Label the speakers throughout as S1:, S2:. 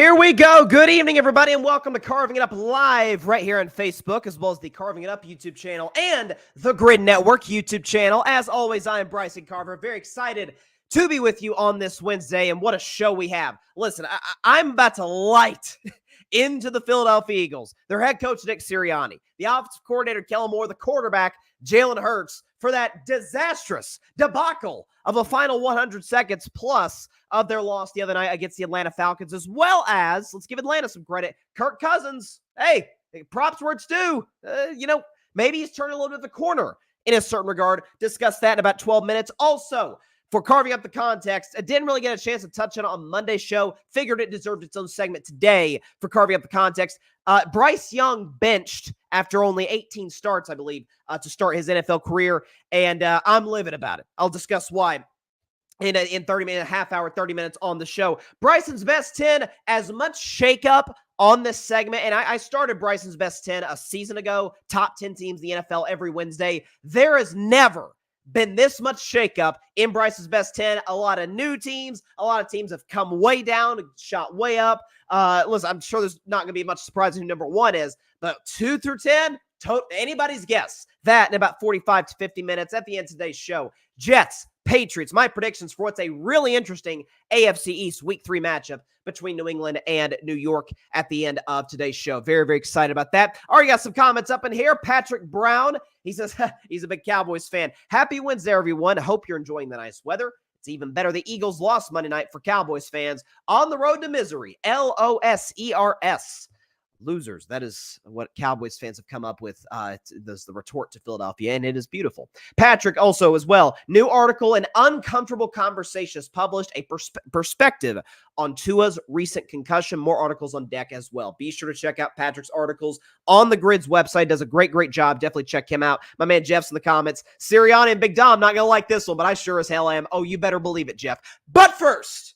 S1: Here we go. Good evening, everybody, and welcome to Carving It Up Live right here on Facebook, as well as the Carving It Up YouTube channel and the Grid Network YouTube channel. As always, I am Bryson Carver. Very excited to be with you on this Wednesday, and what a show we have. Listen, I'm about to light into the Philadelphia Eagles, their head coach, Nick Sirianni, the offensive coordinator, Kellen Moore, the quarterback, Jalen Hurts, for that disastrous debacle of a final 100 seconds plus of their loss the other night against the Atlanta Falcons, as well as, let's give Atlanta some credit, Kirk Cousins. Hey, props where it's due. Maybe he's turning a little bit of the corner in a certain regard. Discuss that in about 12 minutes. Also, for carving up the context, I didn't really get a chance to touch on it on Monday's show. Figured it deserved its own segment today for carving up the context. Bryce Young benched after only 18 starts, I believe, to start his NFL career, and I'm livid about it. I'll discuss why in 30 minutes, half hour, 30 minutes on the show. Bryson's Best 10, as much shakeup on this segment, and I started Bryson's Best 10 a season ago, top 10 teams in the NFL every Wednesday. There has never been this much shakeup in Bryce's Best 10. A lot of new teams. A lot of teams have come way down and shot way up. Listen, I'm sure there's not going to be much surprise who number one is, but 2 through 10, anybody's guess. That in about 45 to 50 minutes at the end of today's show. Jets, Patriots, my predictions for what's a really interesting AFC East Week 3 matchup between New England and New York at the end of today's show. Very, very excited about that. Already got some comments up in here. Patrick Brown, he says he's a big Cowboys fan. Happy Wednesday, everyone. I hope you're enjoying the nice weather. It's even better. The Eagles lost Monday night for Cowboys fans on the road to misery. Losers. Losers. That is what Cowboys fans have come up with. There's the retort to Philadelphia, and it is beautiful. Patrick also as well. New article, An Uncomfortable Conversation is published, a perspective on Tua's recent concussion. More articles on deck as well. Be sure to check out Patrick's articles on the Grid's website. Does a great job. Definitely check him out. My man Jeff's in the comments. Sirianni and Big Dom, not going to like this one, but I sure as hell am. Oh, you better believe it, Jeff. But first,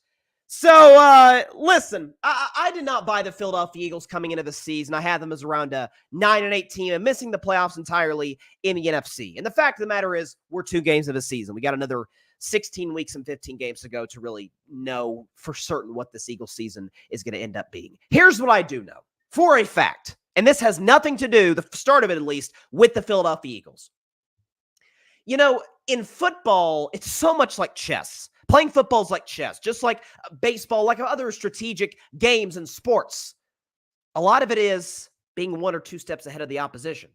S1: listen, I did not buy the Philadelphia Eagles coming into the season. I had them as around a 9-8 team and missing the playoffs entirely in the NFC. And the fact of the matter is, we're 2 games of the season. We got another 16 weeks and 15 games to go to really know for certain what this Eagles season is going to end up being. Here's what I do know for a fact, and this has nothing to do, the start of it at least, with the Philadelphia Eagles. You know, in football, it's so much like chess. Playing football is like chess, just like baseball, like other strategic games and sports. A lot of it is being 1 or 2 steps ahead of the opposition.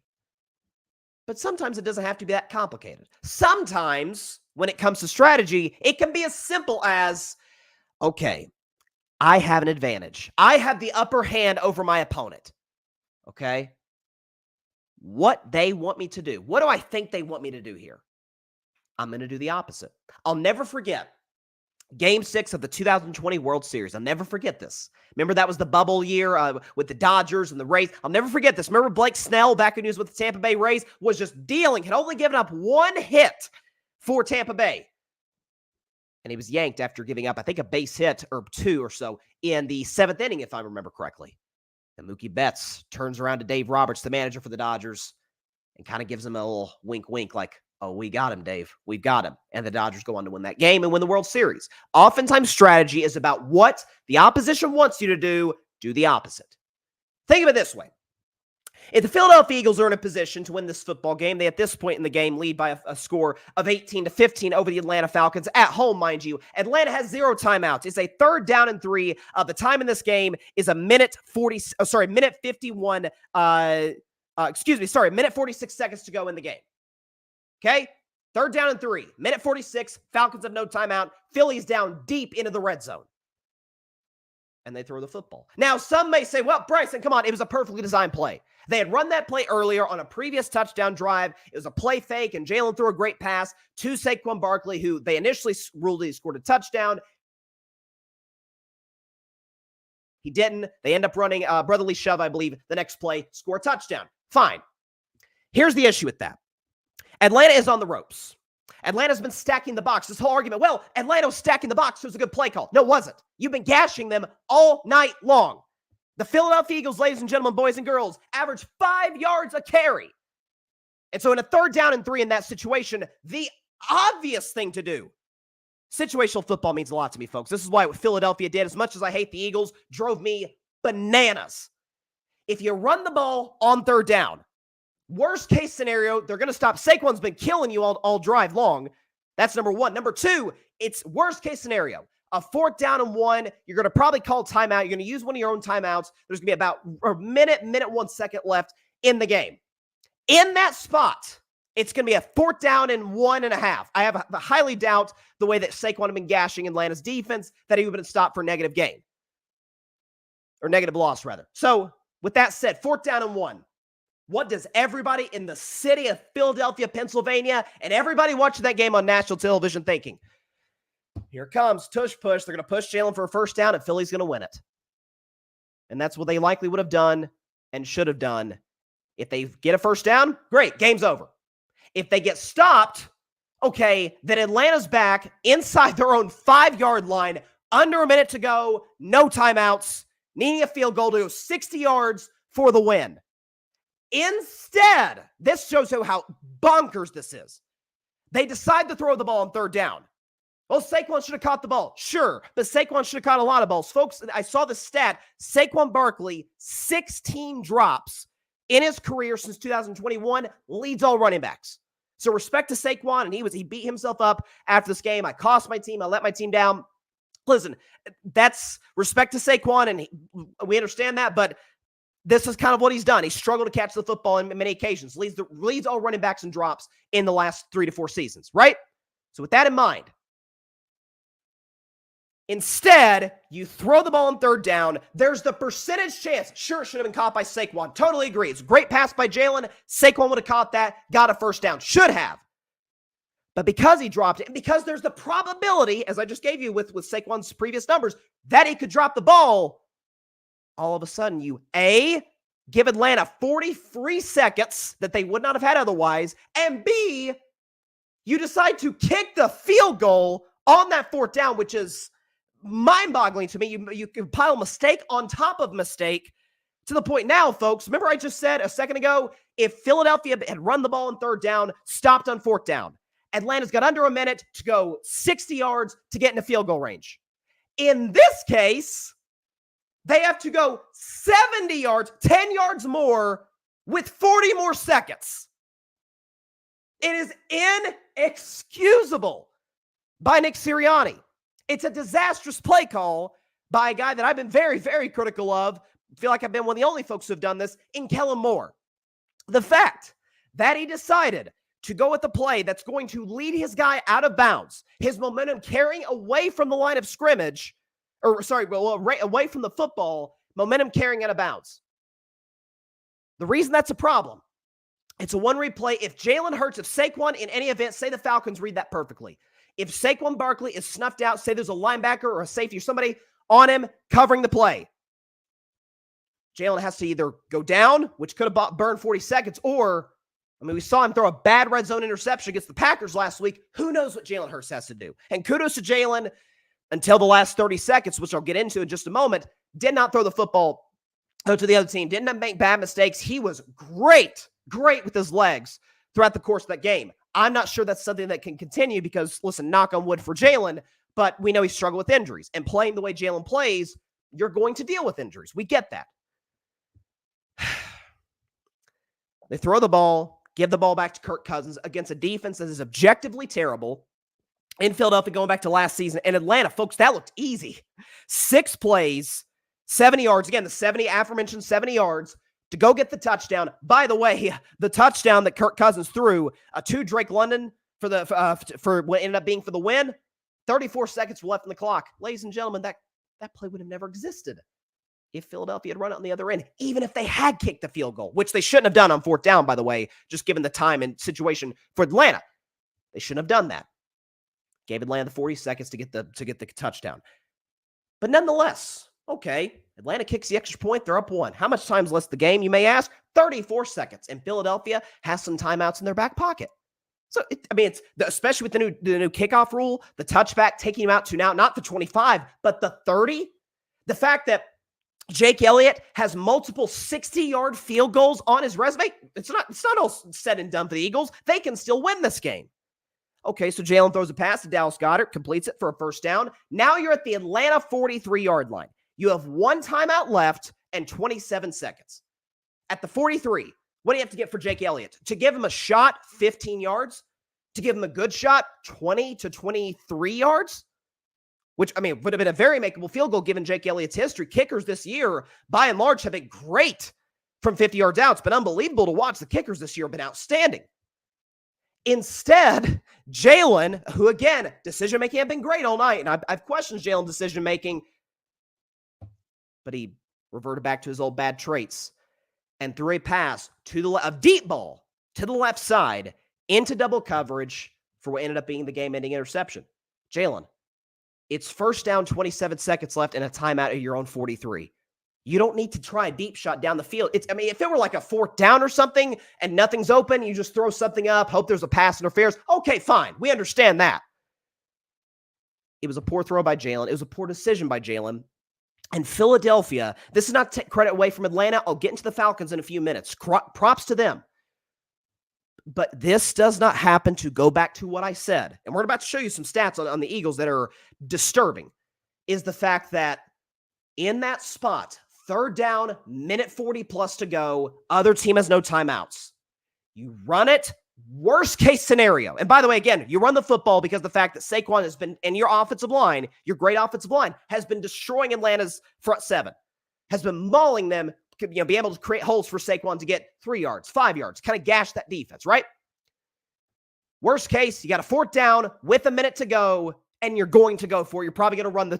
S1: But sometimes it doesn't have to be that complicated. Sometimes, when it comes to strategy, it can be as simple as, okay, I have an advantage. I have the upper hand over my opponent. Okay? What they want me to do. What do I think they want me to do here? I'm going to do the opposite. I'll never forget Game 6 of the 2020 World Series. I'll never forget this. Remember, that was the bubble year with the Dodgers and the Rays. I'll never forget this. Remember Blake Snell, back when he was with the Tampa Bay Rays, was just dealing, had only given up 1 hit for Tampa Bay. And he was yanked after giving up, I think, a base hit or 2 or so in the 7th inning, if I remember correctly. And Mookie Betts turns around to Dave Roberts, the manager for the Dodgers, and kind of gives him a little wink, like, oh, we got him, Dave. We've got him. And the Dodgers go on to win that game and win the World Series. Oftentimes, strategy is about what the opposition wants you to do the opposite. Think of it this way. If the Philadelphia Eagles are in a position to win this football game, they at this point in the game lead by a score of 18-15 over the Atlanta Falcons at home, mind you. Atlanta has 0 timeouts. It's a 3rd down and 3. The time in this game is minute 51. Minute 46 seconds to go in the game. Okay? 3rd down and 3. Minute 46. Falcons have no timeout. Philly's down deep into the red zone. And they throw the football. Now, some may say, well, Bryson, come on. It was a perfectly designed play. They had run that play earlier on a previous touchdown drive. It was a play fake, and Jalen threw a great pass to Saquon Barkley, who they initially ruled he scored a touchdown. He didn't. They end up running a brotherly shove, I believe, the next play, score a touchdown. Fine. Here's the issue with that. Atlanta is on the ropes. Atlanta's been stacking the box. This whole argument, well, Atlanta was stacking the box, so it was a good play call. No, it wasn't. You've been gashing them all night long. The Philadelphia Eagles, ladies and gentlemen, boys and girls, average 5 yards a carry. And so in a 3rd down and 3 in that situation, the obvious thing to do Situational football means a lot to me, folks. This is why what Philadelphia did, as much as I hate the Eagles, drove me bananas. If you run the ball on third down, worst case scenario, they're going to stop. Saquon's been killing you all drive long. That's number one. Number two, it's worst case scenario. A 4th down and 1, you're going to probably call timeout. You're going to use one of your own timeouts. There's going to be about a minute 1 second left in the game. In that spot, it's going to be a 4th down and 1.5. I highly doubt the way that Saquon had been gashing Atlanta's defense that he would have been stopped for a negative gain. Or negative loss, rather. So, with that said, 4th down and 1. What does everybody in the city of Philadelphia, Pennsylvania, and everybody watching that game on national television thinking? Here it comes, tush push. They're going to push Jalen for a 1st down, and Philly's going to win it. And that's what they likely would have done and should have done. If they get a 1st down, great, game's over. If they get stopped, okay, then Atlanta's back inside their own 5-yard line, under a minute to go, no timeouts, needing a field goal to go 60 yards for the win. Instead, this shows you how bonkers this is. They decide to throw the ball on 3rd down. Well, Saquon should have caught the ball. Sure, but Saquon should have caught a lot of balls. Folks, I saw the stat. Saquon Barkley, 16 drops in his career since 2021, leads all running backs. So respect to Saquon, and he beat himself up after this game. I cost my team. I let my team down. Listen, that's respect to Saquon, and we understand that, but this is kind of what he's done. He struggled to catch the football in many occasions. Leads all running backs in drops in the last 3 to 4 seasons, right? So with that in mind, instead, you throw the ball on 3rd down. There's the percentage chance. Sure, it should have been caught by Saquon. Totally agree. It's a great pass by Jalen. Saquon would have caught that, got a 1st down. Should have. But because he dropped it, and because there's the probability, as I just gave you with Saquon's previous numbers, that he could drop the ball, all of a sudden you, A, give Atlanta 40 free seconds that they would not have had otherwise, and B, you decide to kick the field goal on that 4th down, which is mind-boggling to me. You can pile mistake on top of mistake to the point now, folks. Remember I just said a second ago, if Philadelphia had run the ball on 3rd down, stopped on 4th down, Atlanta's got under a minute to go 60 yards to get into field goal range. In this case, they have to go 70 yards, 10 yards more with 40 more seconds. It is inexcusable by Nick Sirianni. It's a disastrous play call by a guy that I've been very, very critical of. I feel like I've been one of the only folks who have done this in Kellen Moore. The fact that he decided to go with the play that's going to lead his guy out of bounds, his momentum carrying away from the line of scrimmage, away from the football, momentum carrying out of bounds. The reason that's a problem, it's a one-read play. If Jalen Hurts, if Saquon in any event, say the Falcons read that perfectly. If Saquon Barkley is snuffed out, say there's a linebacker or a safety or somebody on him covering the play, Jalen has to either go down, which could have burned 40 seconds, or, we saw him throw a bad red zone interception against the Packers last week. Who knows what Jalen Hurts has to do? And kudos to Jalen until the last 30 seconds, which I'll get into in just a moment, did not throw the football to the other team, didn't make bad mistakes. He was great with his legs throughout the course of that game. I'm not sure that's something that can continue because, listen, knock on wood for Jalen, but we know he struggled with injuries. And playing the way Jalen plays, you're going to deal with injuries. We get that. They throw the ball, give the ball back to Kirk Cousins against a defense that is objectively terrible in Philadelphia going back to last season. And Atlanta, folks, that looked easy. 6 plays, 70 yards. Again, the aforementioned 70 yards to go get the touchdown. By the way, the touchdown that Kirk Cousins threw to Drake London for what ended up being for the win, 34 seconds left in the clock. Ladies and gentlemen, that play would have never existed if Philadelphia had run it on the other end, even if they had kicked the field goal, which they shouldn't have done on 4th down, by the way, just given the time and situation for Atlanta. They shouldn't have done that. Gave Atlanta the 40 seconds to get the touchdown. But nonetheless, okay, Atlanta kicks the extra point. They're up 1. How much time's left the game, you may ask? 34 seconds. And Philadelphia has some timeouts in their back pocket. So, it's especially with the new kickoff rule, the touchback taking him out to now, not the 25, but the 30. The fact that Jake Elliott has multiple 60-yard field goals on his resume, it's not all said and done for the Eagles. They can still win this game. Okay, so Jalen throws a pass to Dallas Goedert, completes it for a first down. Now you're at the Atlanta 43-yard line. You have one timeout left and 27 seconds. At the 43, what do you have to get for Jake Elliott? To give him a shot, 15 yards. To give him a good shot, 20 to 23 yards. Which, I mean, would have been a very makeable field goal given Jake Elliott's history. Kickers this year, by and large, have been great from 50 yards out. It's been unbelievable to watch. The kickers this year have been outstanding. Instead, Jalen, who, again, decision-making have been great all night, and I've questioned Jalen's decision-making, but he reverted back to his old bad traits and threw a pass to a deep ball to the left side into double coverage for what ended up being the game-ending interception. Jalen, it's first down, 27 seconds left, and a timeout at your own 43. You don't need to try a deep shot down the field. If it were like a fourth down or something and nothing's open, you just throw something up, hope there's a pass interference. Okay, fine. We understand that. It was a poor throw by Jalen. It was a poor decision by Jalen. And Philadelphia, this is not credit away from Atlanta. I'll get into the Falcons in a few minutes. Props to them. But this does not happen to go back to what I said. And we're about to show you some stats on the Eagles that are disturbing. Is the fact that in that spot, third down, minute 40 plus to go, other team has no timeouts. You run it, worst case scenario. And by the way, again, you run the football because the fact that Saquon has been, and your offensive line, your great offensive line, has been destroying Atlanta's front seven, has been mauling them, be able to create holes for Saquon to get 3 yards, 5 yards, kind of gash that defense, right? Worst case, you got a fourth down with a minute to go, and you're going to go for it. You're probably going to run the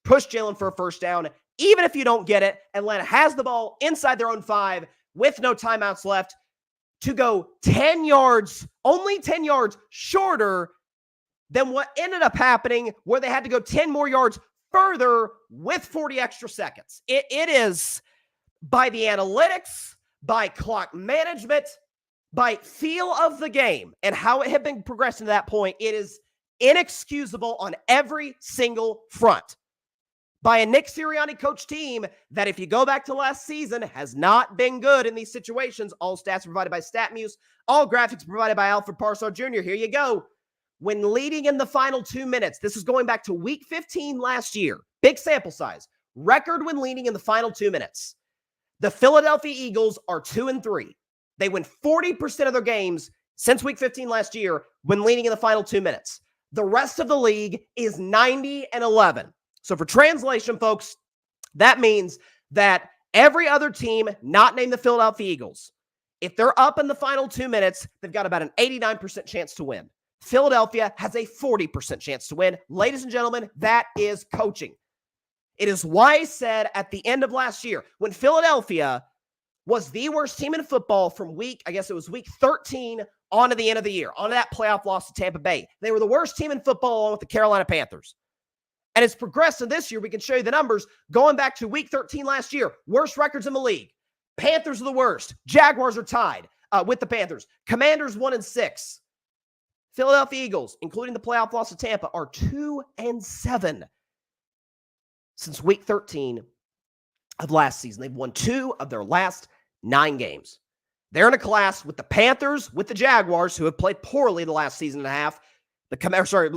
S1: push Jalen for a first down. Even if you don't get it, Atlanta has the ball inside their own 5 with no timeouts left to go 10 yards, only 10 yards shorter than what ended up happening, where they had to go 10 more yards further with 40 extra seconds. It is, by the analytics, by clock management, by feel of the game and how it had been progressing to that point, it is inexcusable on every single front. By a Nick Sirianni coach team that, if you go back to last season, has not been good in these situations. All stats provided by StatMuse. All graphics provided by Alfred Parsar Jr. Here you go. When leading in the final 2 minutes, this is going back to week 15 last year. Big sample size. Record when leading in the final 2 minutes. The Philadelphia Eagles are 2-3. They win 40% of their games since week 15 last year when leading in the final 2 minutes. The rest of the league is 90-11. So for translation, folks, that means that every other team not named the Philadelphia Eagles, if they're up in the final 2 minutes, they've got about an 89% chance to win. Philadelphia has a 40% chance to win. Ladies and gentlemen, that is coaching. It is why I said at the end of last year, when Philadelphia was the worst team in football from week 13 on to the end of the year, on to that playoff loss to Tampa Bay. They were the worst team in football along with the Carolina Panthers. And it's progressed to this year. We can show you the numbers going back to week 13 last year. Worst records in the league. Panthers are the worst. Jaguars are tied with the Panthers. Commanders 1-6. Philadelphia Eagles, including the playoff loss to Tampa, are 2-7 since week 13 of last season. They've won 2 of their last 9 games. They're in a class with the Panthers, with the Jaguars, who have played poorly the last season and a half.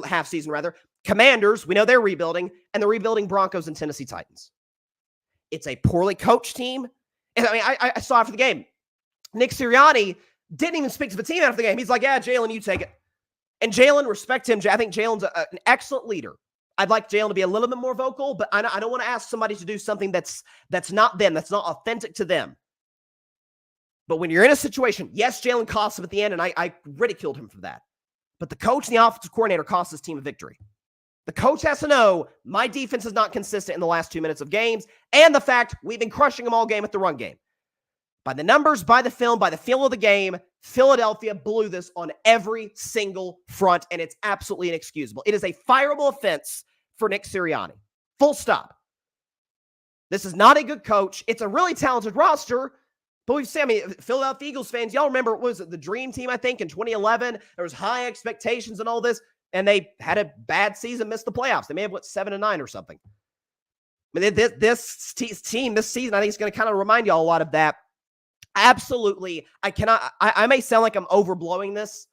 S1: Half season rather. Commanders, we know they're rebuilding, and the rebuilding Broncos and Tennessee Titans. It's a poorly coached team. And I mean, I saw after the game, Nick Sirianni didn't even speak to the team after the game. He's like, yeah, Jalen, you take it. And Jalen, respect him. I think Jalen's an excellent leader. I'd like Jalen to be a little bit more vocal, but I don't want to ask somebody to do something that's not them, that's not authentic to them. But when you're in a situation, yes, Jalen cost him at the end, and I ridiculed him for that. But the coach and the offensive coordinator cost his team a victory. The coach has to know my defense is not consistent in the last 2 minutes of games, and the fact we've been crushing them all game at the run game. By the numbers, by the film, by the feel of the game, Philadelphia blew this on every single front, and it's absolutely inexcusable. It is a fireable offense for Nick Sirianni. Full stop. This is not a good coach. It's a really talented roster, but we've seen, Philadelphia Eagles fans, y'all remember, what was it, the Dream Team, I think, in 2011? There was high expectations and all this, and they had a bad season, missed the playoffs. They may have went 7-9 or something. I mean, this team this season, I think, is going to kind of remind y'all a lot of that. Absolutely. I may sound like I'm overblowing this,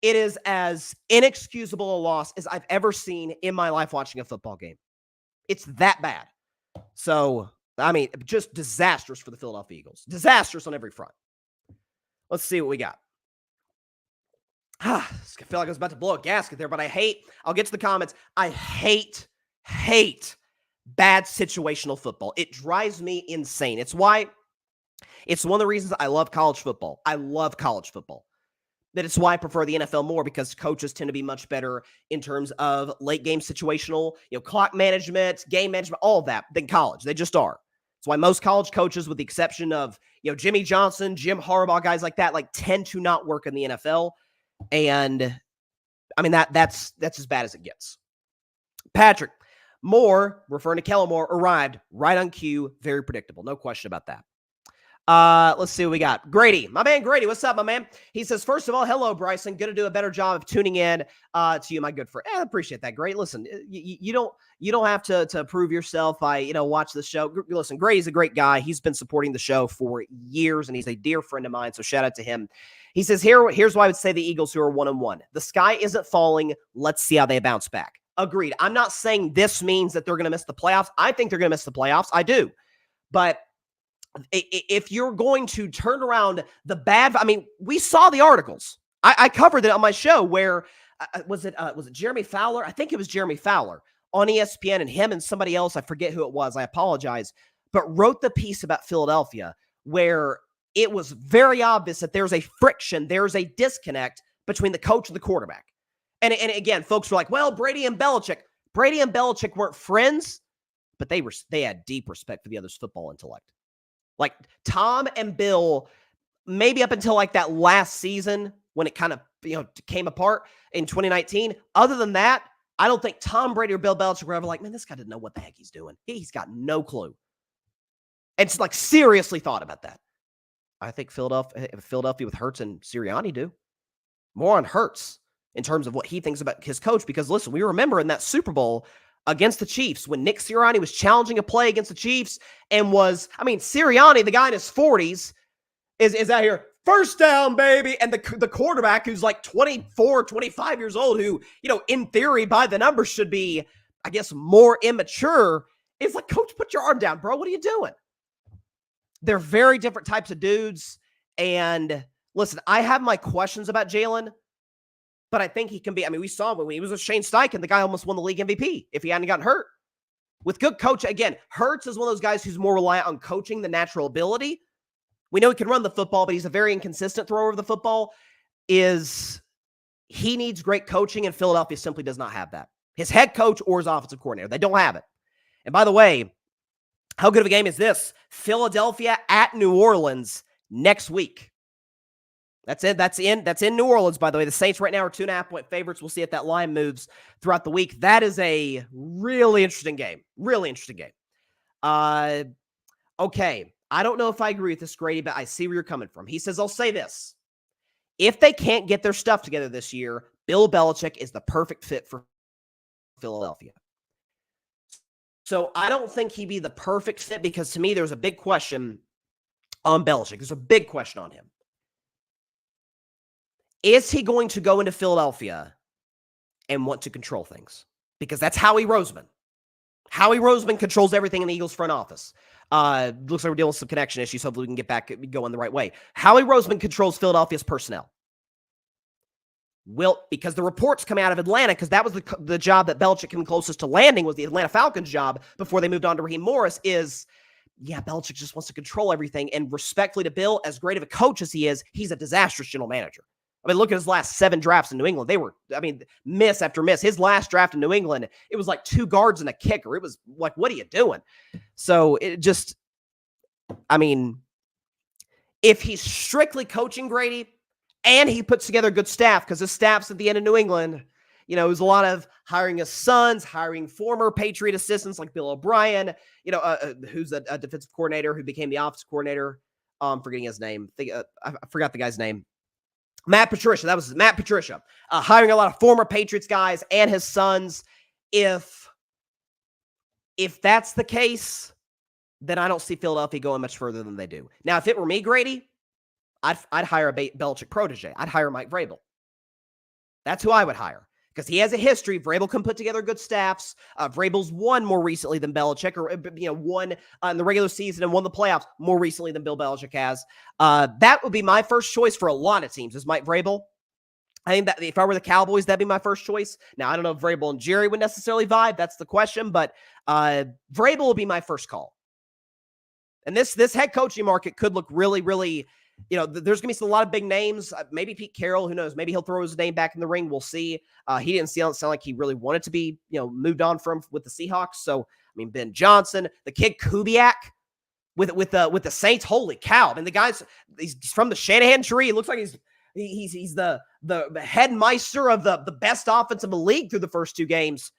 S1: It is as inexcusable a loss as I've ever seen in my life watching a football game. It's that bad. So, I mean, just disastrous for the Philadelphia Eagles. Disastrous on every front. Let's see what we got. I feel like I was about to blow a gasket there, but I'll get to the comments. I hate bad situational football. It drives me insane. It's one of the reasons I love college football. I love college football. That it's why I prefer the NFL more, because coaches tend to be much better in terms of late game situational, clock management, game management, all of that than college. They just are. That's why most college coaches, with the exception of, Jimmy Johnson, Jim Harbaugh, guys like that, tend to not work in the NFL. And I mean, that's as bad as it gets. Patrick Moore, referring to Kellen Moore, arrived right on cue. Very predictable. No question about that. Let's see what we got. Grady, my man Grady, what's up, my man? He says, first of all, hello, Bryson. Going to do a better job of tuning in to you, my good friend. I appreciate that, Grady. Listen, you don't have to prove yourself by, watch the show. Listen, Grady's a great guy. He's been supporting the show for years, and he's a dear friend of mine, so shout out to him. He says, here's why I would say the Eagles, who are 1-1. The sky isn't falling. Let's see how they bounce back. Agreed. I'm not saying this means that they're going to miss the playoffs. I think they're going to miss the playoffs. I do. But if you're going to turn around the bad, I mean, we saw the articles. I covered it on my show where, was it Jeremy Fowler? I think it was Jeremy Fowler on ESPN, and him and somebody else, I forget who it was, I apologize, but wrote the piece about Philadelphia where it was very obvious that there's a friction, there's a disconnect between the coach and the quarterback. And again, folks were like, well, Brady and Belichick weren't friends, but they had deep respect for the other's football intellect. Like Tom and Bill, maybe up until that last season when it kind of, came apart in 2019. Other than that, I don't think Tom Brady or Bill Belichick were ever like, man, this guy didn't know what the heck he's doing. He's got no clue. And it's seriously thought about that. I think Philadelphia with Hurts and Sirianni do. More on Hurts in terms of what he thinks about his coach. Because listen, we remember in that Super Bowl against the Chiefs, when Nick Sirianni was challenging a play against the Chiefs and Sirianni, the guy in his 40s, is out here, first down, baby. And the quarterback, who's 24, 25 years old, who, in theory, by the numbers should be, I guess, more immature, is like, coach, put your arm down, bro. What are you doing? They're very different types of dudes. And listen, I have my questions about Jalen, but I think he can be. I mean, we saw when he was with Shane Steichen, the guy almost won the league MVP if he hadn't gotten hurt. With good coach, again, Hurts is one of those guys who's more reliant on coaching than natural ability. We know he can run the football, but he's a very inconsistent thrower of the football. He needs great coaching, and Philadelphia simply does not have that. His head coach or his offensive coordinator, they don't have it. And by the way, how good of a game is this? Philadelphia at New Orleans next week. That's it. That's in New Orleans, by the way. The Saints right now are 2.5-point favorites. We'll see if that line moves throughout the week. That is a really interesting game. Really interesting game. Okay. I don't know if I agree with this, Grady, but I see where you're coming from. He says, I'll say this. If they can't get their stuff together this year, Bill Belichick is the perfect fit for Philadelphia. So I don't think he'd be the perfect fit, because to me, there's a big question on Belichick. There's a big question on him. Is he going to go into Philadelphia and want to control things? Because that's Howie Roseman. Howie Roseman controls everything in the Eagles front office. Looks like we're dealing with some connection issues. Hopefully we can get back going the right way. Howie Roseman controls Philadelphia's personnel. Because the reports come out of Atlanta, because that was the job that Belichick came closest to landing, was the Atlanta Falcons job before they moved on to Raheem Morris, Belichick just wants to control everything. And respectfully to Bill, as great of a coach as he is, he's a disastrous general manager. I mean, look at his last 7 drafts in New England. They were, miss after miss. His last draft in New England, it was 2 guards and a kicker. It was like, what are you doing? So it just, if he's strictly coaching Grady and he puts together a good staff, because his staff's at the end of New England, it was a lot of hiring his sons, hiring former Patriot assistants like Bill O'Brien, who's a defensive coordinator who became the offensive coordinator. Forgetting his name. I forgot the guy's name. Matt Patricia. That was Matt Patricia. Hiring a lot of former Patriots guys and his sons. If that's the case, then I don't see Philadelphia going much further than they do. Now, if it were me, Grady, I'd hire a Belichick protege. I'd hire Mike Vrabel. That's who I would hire because he has a history. Vrabel can put together good staffs. Vrabel's won more recently than Belichick, or won in the regular season and won the playoffs more recently than Bill Belichick has. That would be my first choice for a lot of teams is Mike Vrabel. I think that if I were the Cowboys, that'd be my first choice. Now, I don't know if Vrabel and Jerry would necessarily vibe. That's the question, but Vrabel will be my first call. And this head coaching market could look really, really, there's going to be a lot of big names. Maybe Pete Carroll, who knows? Maybe he'll throw his name back in the ring. We'll see. He didn't sound like he really wanted to be, moved on from with the Seahawks. So, Ben Johnson, the kid Kubiak with the Saints. Holy cow. And the guy's he's from the Shanahan tree. It looks like he's the head meister of the best offense in the league through the first two games.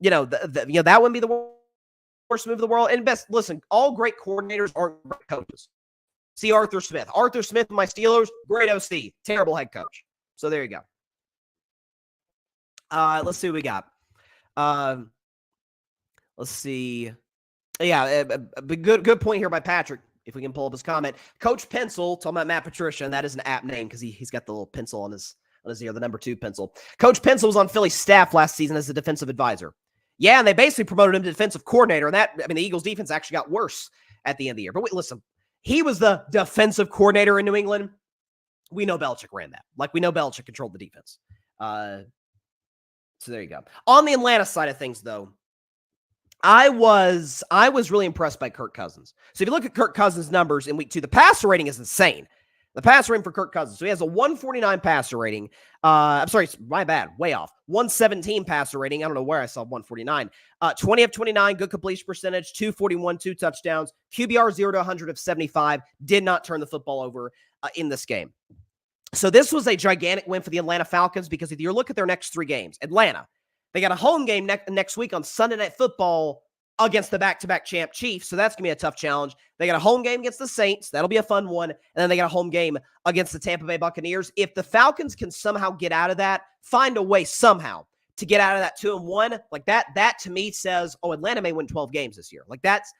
S1: That wouldn't be the worst move of the world. And listen, all great coordinators aren't great coaches. See Arthur Smith. Arthur Smith and my Steelers, great OC, terrible head coach. So there you go. Let's see what we got. Let's see. Yeah, a good point here by Patrick. If we can pull up his comment. Coach Pencil, talking about Matt Patricia, and that is an apt name because he's got the little pencil on his ear, the number 2 pencil. Coach Pencil was on Philly's staff last season as a defensive advisor. Yeah, and they basically promoted him to defensive coordinator, and the Eagles' defense actually got worse at the end of the year. But wait, listen, he was the defensive coordinator in New England. We know Belichick ran that. Like, we know Belichick controlled the defense. So there you go. On the Atlanta side of things, though, I was really impressed by Kirk Cousins. So if you look at Kirk Cousins' numbers in week 2, the passer rating is insane. The passer rating for Kirk Cousins. So he has a 149 passer rating. I'm sorry, my bad. Way off. 117 passer rating. I don't know where I saw 149. 20 of 29, good completion percentage, 241, 2 touchdowns. QBR 0 to 100 of 75. Did not turn the football over in this game. So this was a gigantic win for the Atlanta Falcons because if you look at their next 3 games, Atlanta, they got a home game next week on Sunday Night Football against the back-to-back champ Chiefs, so that's going to be a tough challenge. They got a home game against the Saints. That'll be a fun one. And then they got a home game against the Tampa Bay Buccaneers. If the Falcons can somehow get out of that, find a way somehow to get out of that 2-1, like that to me says, Atlanta may win 12 games this year. Like that's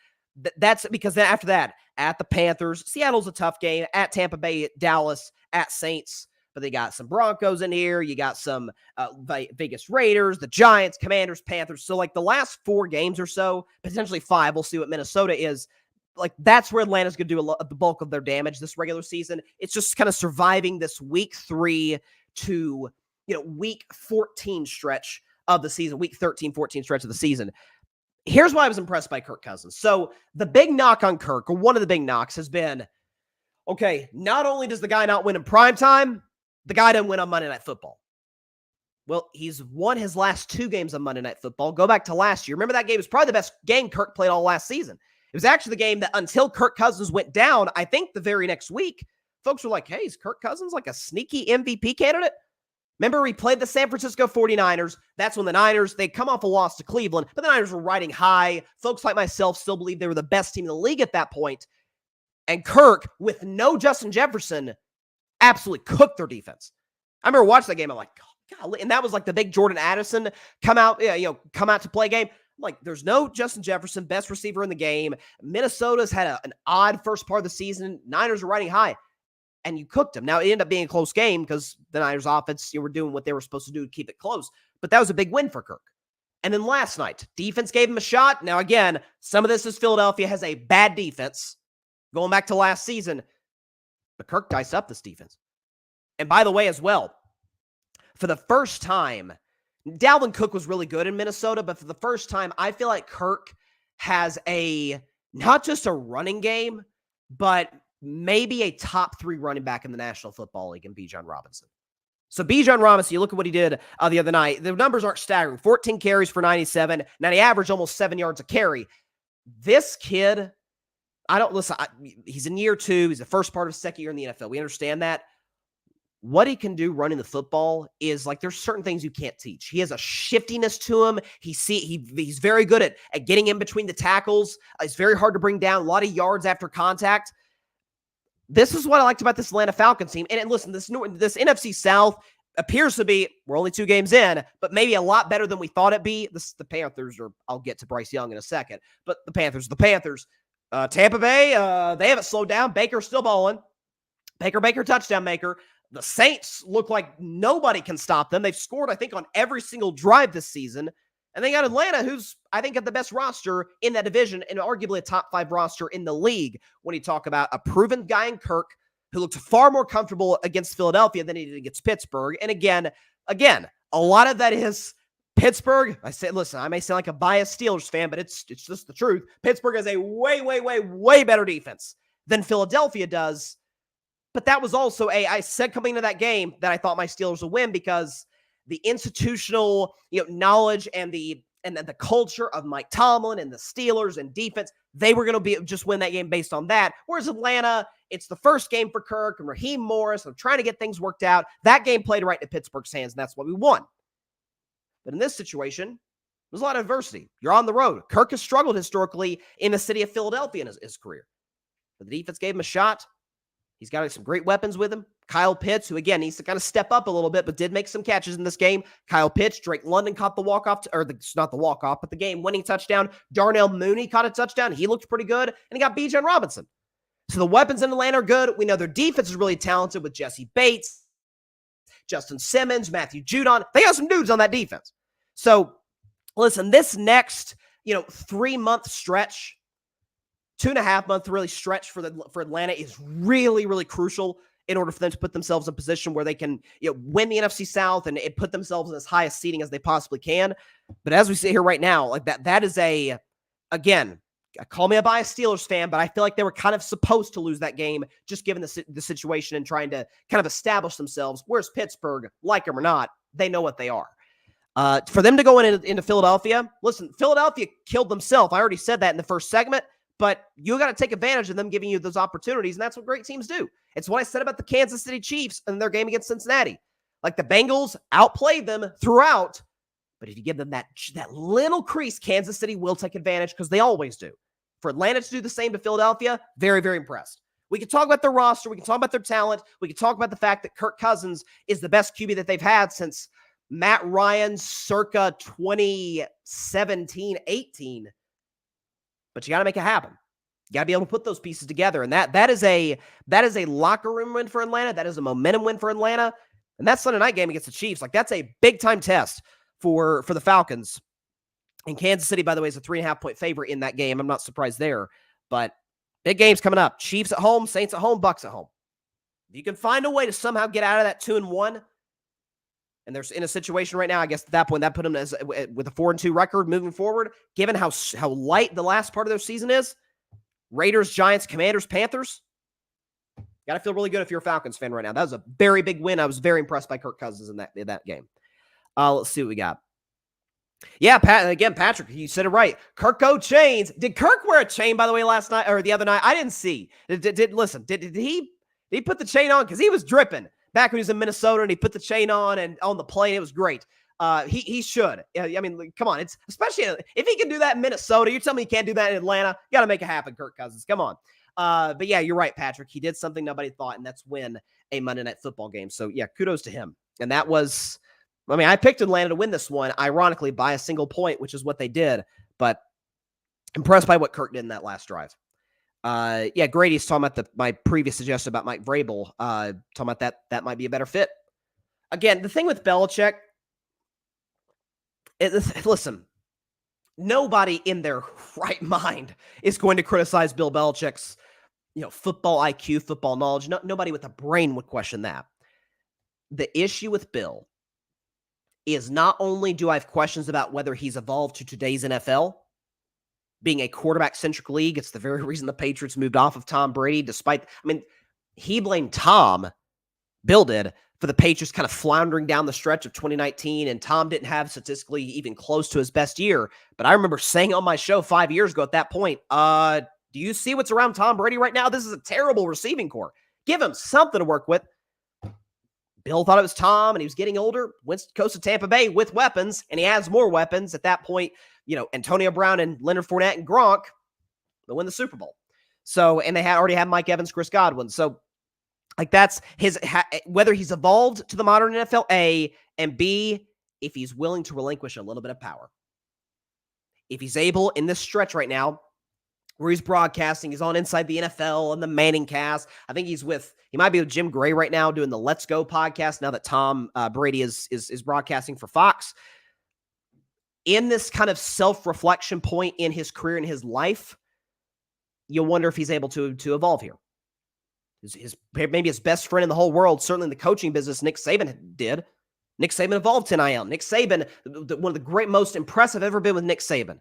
S1: because then after that, at the Panthers, Seattle's a tough game, at Tampa Bay, at Dallas, at Saints. But they got some Broncos in here. You got some Vegas Raiders, the Giants, Commanders, Panthers. So, like, the last 4 games or so, potentially 5, we'll see what Minnesota is. Like, that's where Atlanta's going to do the bulk of their damage this regular season. It's just kind of surviving this week 3 to, week 14 stretch of the season, week 13, 14 stretch of the season. Here's why I was impressed by Kirk Cousins. So, the big knock on Kirk, or one of the big knocks, has been, okay, not only does the guy not win in primetime, the guy didn't win on Monday Night Football. Well, he's won his last 2 games on Monday Night Football. Go back to last year. Remember that game was probably the best game Kirk played all last season. It was actually the game that until Kirk Cousins went down, I think the very next week, folks were like, hey, is Kirk Cousins like a sneaky MVP candidate? Remember, we played the San Francisco 49ers. That's when the Niners, they come off a loss to Cleveland, but the Niners were riding high. Folks like myself still believe they were the best team in the league at that point. And Kirk, with no Justin Jefferson, absolutely cooked their defense. I remember watching that game. I'm like, golly. And that was like the big Jordan Addison come out to play game. I'm like, there's no Justin Jefferson, best receiver in the game. Minnesota's had an odd first part of the season. Niners are riding high, and you cooked them. Now, it ended up being a close game because the Niners offense, were doing what they were supposed to do to keep it close. But that was a big win for Kirk. And then last night, defense gave him a shot. Now, again, some of this is Philadelphia has a bad defense going back to last season. But Kirk diced up this defense. And by the way, as well, for the first time, Dalvin Cook was really good in Minnesota, but for the first time, I feel like Kirk has not just a running game, but maybe a top 3 running back in the National Football League in Bijan Robinson. So Bijan Robinson, you look at what he did the other night. The numbers aren't staggering. 14 carries for 97. Now he averaged almost 7 yards a carry. This kid, he's in year 2. He's the first part of his second year in the NFL. We understand that. What he can do running the football is like there's certain things you can't teach. He has a shiftiness to him. He's very good at getting in between the tackles. It's very hard to bring down, a lot of yards after contact. This is what I liked about this Atlanta Falcons team. And listen, this NFC South appears to be, we're only 2 games in, but maybe a lot better than we thought it'd be. The Panthers, or I'll get to Bryce Young in a second, but the Panthers. Tampa Bay, they haven't slowed down. Baker's still balling. Baker, touchdown maker. The Saints look like nobody can stop them. They've scored, I think, on every single drive this season. And they got Atlanta, who's, I think, got the best roster in that division and arguably a top 5 roster in the league when you talk about a proven guy in Kirk who looked far more comfortable against Philadelphia than he did against Pittsburgh. And again, a lot of that is Pittsburgh. I may sound like a biased Steelers fan, but it's just the truth. Pittsburgh has a way better defense than Philadelphia does. But that was also I said coming into that game that I thought my Steelers would win because the institutional, knowledge and the culture of Mike Tomlin and the Steelers and defense, they were going to just win that game based on that. Whereas Atlanta, it's the first game for Kirk and Raheem Morris. I'm trying to get things worked out. That game played right into Pittsburgh's hands, and that's why we won. But in this situation, there's a lot of adversity. You're on the road. Kirk has struggled historically in the city of Philadelphia in his career. But the defense gave him a shot. He's got some great weapons with him. Kyle Pitts, who, again, needs to kind of step up a little bit, but did make some catches in this game. Kyle Pitts, Drake London caught the walk-off, not the walk-off, but the game-winning touchdown. Darnell Mooney caught a touchdown. He looked pretty good. And he got Bijan Robinson. So the weapons in Atlanta are good. We know their defense is really talented with Jesse Bates, Justin Simmons, Matthew Judon. They got some dudes on that defense. So, listen, this next, 3-month stretch, 2.5-month really stretch for Atlanta is really crucial in order for them to put themselves in a position where they can win the NFC South and put themselves in as high a seeding as they possibly can. But as we sit here right now, like that is again, call me a biased Steelers fan, but I feel like they were kind of supposed to lose that game just given the situation and trying to kind of establish themselves. Whereas Pittsburgh, like them or not, they know what they are. For them to go into Philadelphia, listen, Philadelphia killed themselves. I already said that in the first segment. But you got to take advantage of them giving you those opportunities, and that's what great teams do. It's what I said about the Kansas City Chiefs and their game against Cincinnati. Like the Bengals outplayed them throughout, but if you give them that little crease, Kansas City will take advantage because they always do. For Atlanta to do the same to Philadelphia, very impressed. We can talk about their roster. We can talk about their talent. We can talk about the fact that Kirk Cousins is the best QB that they've had since Matt Ryan circa 2017-18. But you got to make it happen. You got to be able to put those pieces together. And that is a locker room win for Atlanta. That is a momentum win for Atlanta. And that Sunday night game against the Chiefs, that's a big-time test for the Falcons. And Kansas City, by the way, is a 3.5-point favorite in that game. I'm not surprised there. But big games coming up. Chiefs at home, Saints at home, Bucks at home. If you can find a way to somehow get out of that 2-1, and there's in a situation right now, I guess at that point, that put them with a 4-2 record moving forward, given how light the last part of their season is. Raiders, Giants, Commanders, Panthers. Got to feel really good if you're a Falcons fan right now. That was a very big win. I was very impressed by Kirk Cousins in that game. Let's see what we got. Yeah, Patrick, you said it right. Kirk go chains. Did Kirk wear a chain, by the way, last night or the other night? I didn't see. Did he put the chain on? Because he was dripping back when he was in Minnesota and he put the chain on and on the plane. It was great. He should. I mean, come on. It's especially if he can do that in Minnesota. You're telling me he can't do that in Atlanta? You got to make it happen, Kirk Cousins. Come on. But yeah, you're right, Patrick. He did something nobody thought, and that's win a Monday Night Football game. So yeah, kudos to him. And that was, I picked Atlanta to win this one, ironically, by a single point, which is what they did. But impressed by what Kirk did in that last drive. Yeah, Grady's talking about my previous suggestion about Mike Vrabel, talking about that might be a better fit. Again, the thing with Belichick, listen, nobody in their right mind is going to criticize Bill Belichick's, football IQ, football knowledge. Nobody with a brain would question that. The issue with Bill is not only do I have questions about whether he's evolved to today's NFL, being a quarterback-centric league. It's the very reason the Patriots moved off of Tom Brady, despite, he blamed Bill did, for the Patriots kind of floundering down the stretch of 2019, and Tom didn't have statistically even close to his best year. But I remember saying on my show 5 years ago at that point, do you see what's around Tom Brady right now? This is a terrible receiving core. Give him something to work with. Bill thought it was Tom, and he was getting older. Went to coast of Tampa Bay with weapons, and he has more weapons. At that point, Antonio Brown and Leonard Fournette and Gronk, they win the Super Bowl. So, and they already have Mike Evans, Chris Godwin. So, that's whether he's evolved to the modern NFL, A, and B, if he's willing to relinquish a little bit of power. If he's able in this stretch right now, where he's broadcasting. He's on Inside the NFL and the Manning Cast. I think he might be with Jim Gray right now doing the Let's Go podcast now that Tom Brady is broadcasting for Fox. In this kind of self-reflection point in his career and his life, you'll wonder if he's able to evolve here. Maybe his best friend in the whole world, certainly in the coaching business, Nick Saban did. Nick Saban evolved to NIL. Nick Saban, one of the great, most impressive I've ever been with Nick Saban,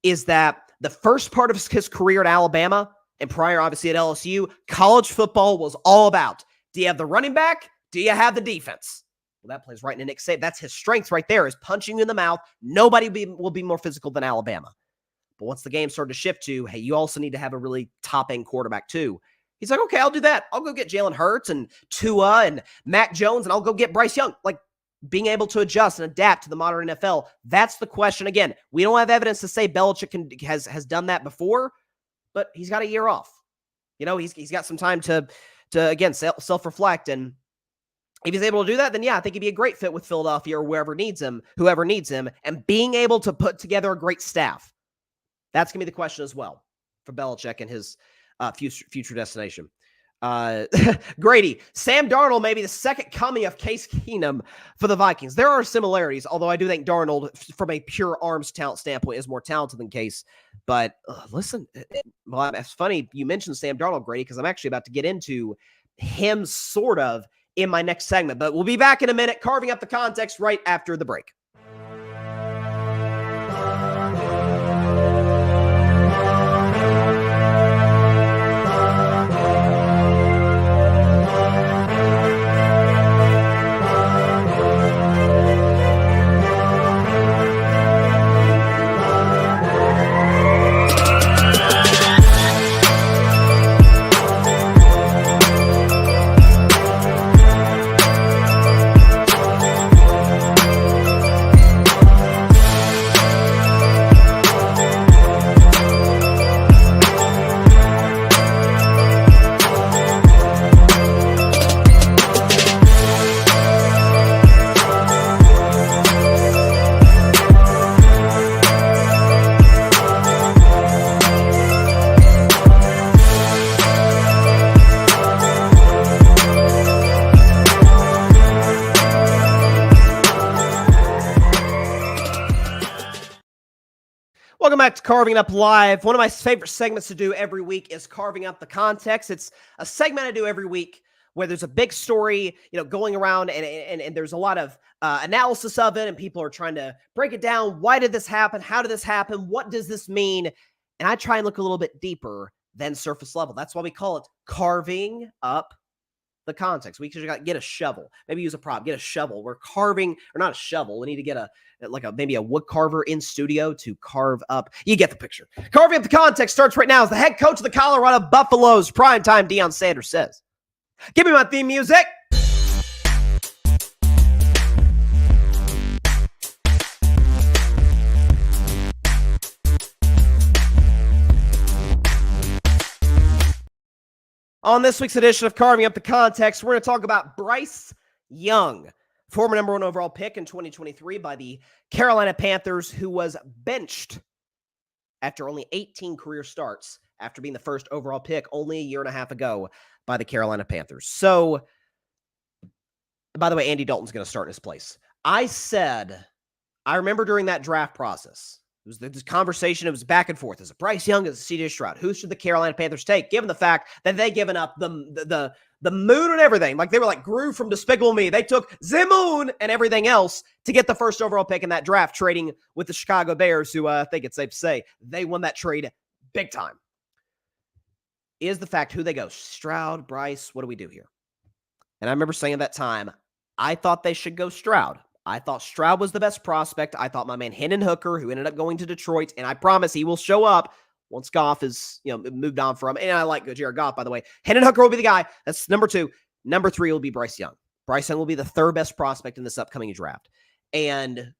S1: is that the first part of his career at Alabama and prior, obviously, at LSU, college football was all about, do you have the running back? Do you have the defense? Well, that plays right into Nick Saban. That's his strength right there, is punching you in the mouth. Nobody will be more physical than Alabama. But once the game started to shift to, hey, you also need to have a really top-end quarterback too. He's like, okay, I'll do that. I'll go get Jalen Hurts and Tua and Mac Jones, and I'll go get Bryce Young. Like, being able to adjust and adapt to the modern NFL, that's the question. Again, we don't have evidence to say Belichick has done that before, but he's got a year off. You know, he's got some time to again, self-reflect, and if he's able to do that, then yeah, I think he'd be a great fit with Philadelphia or whoever needs him, and being able to put together a great staff. That's going to be the question as well for Belichick and his future destination. Grady, Sam Darnold may be the second coming of Case Keenum for the Vikings. There are similarities, although I do think Darnold, from a pure arms talent standpoint, is more talented than Case. But listen, well, it's funny you mentioned Sam Darnold, Grady, because I'm actually about to get into him sort of in my next segment. But we'll be back in a minute, carving up the context right after the break. Welcome back to Carving Up Live. One of my favorite segments to do every week is Carving Up the Context. It's a segment I do every week where there's a big story, going around, and there's a lot of analysis of it, and people are trying to break it down. Why did this happen? How did this happen? What does this mean? And I try and look a little bit deeper than surface level. That's why we call it Carving Up the Context. We should get a shovel. Maybe use a prop. Get a shovel. We're carving, or not a shovel. We need to get maybe a wood carver in studio to carve up. You get the picture. Carving Up the Context starts right now as the head coach of the Colorado Buffaloes, primetime Deion Sanders says, "Give me my theme music." On this week's edition of Carving Up the Context, we're going to talk about Bryce Young, former number 1 overall pick in 2023 by the Carolina Panthers, who was benched after only 18 career starts after being the first overall pick only a year and a half ago by the Carolina Panthers. So, by the way, Andy Dalton's going to start in his place. I remember during that draft process, it was this conversation. It was back and forth. Is it Bryce Young? Is it C.J. Stroud? Who should the Carolina Panthers take, given the fact that they given up the moon and everything? Like, they were like Gru from Despicable Me. They took the moon and everything else to get the first overall pick in that draft, trading with the Chicago Bears, who I think it's safe to say they won that trade big time. Is the fact who they go? Stroud, Bryce, what do we do here? And I remember saying at that time, I thought they should go Stroud. I thought Stroud was the best prospect. I thought my man Hendon Hooker, who ended up going to Detroit, and I promise he will show up once Goff is moved on from. And I like Jared Goff, by the way. Hendon Hooker will be the guy. That's number 2. Number 3 will be Bryce Young. Bryce Young will be the 3rd best prospect in this upcoming draft. And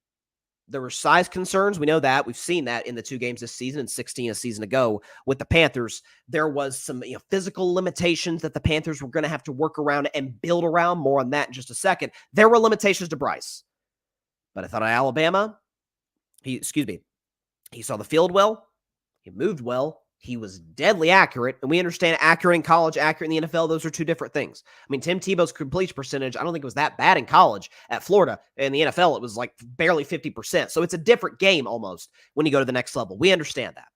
S1: there were size concerns. We know that. We've seen that in the 2 games this season and 16 a season ago with the Panthers. There was some physical limitations that the Panthers were going to have to work around and build around. More on that in just a second. There were limitations to Bryce. But I thought at Alabama, he saw the field well. He moved well. He was deadly accurate, and we understand accurate in college, accurate in the NFL. Those are two different things. I mean, Tim Tebow's completion percentage, I don't think it was that bad in college at Florida. In the NFL, it was like barely 50%. So it's a different game almost when you go to the next level. We understand that.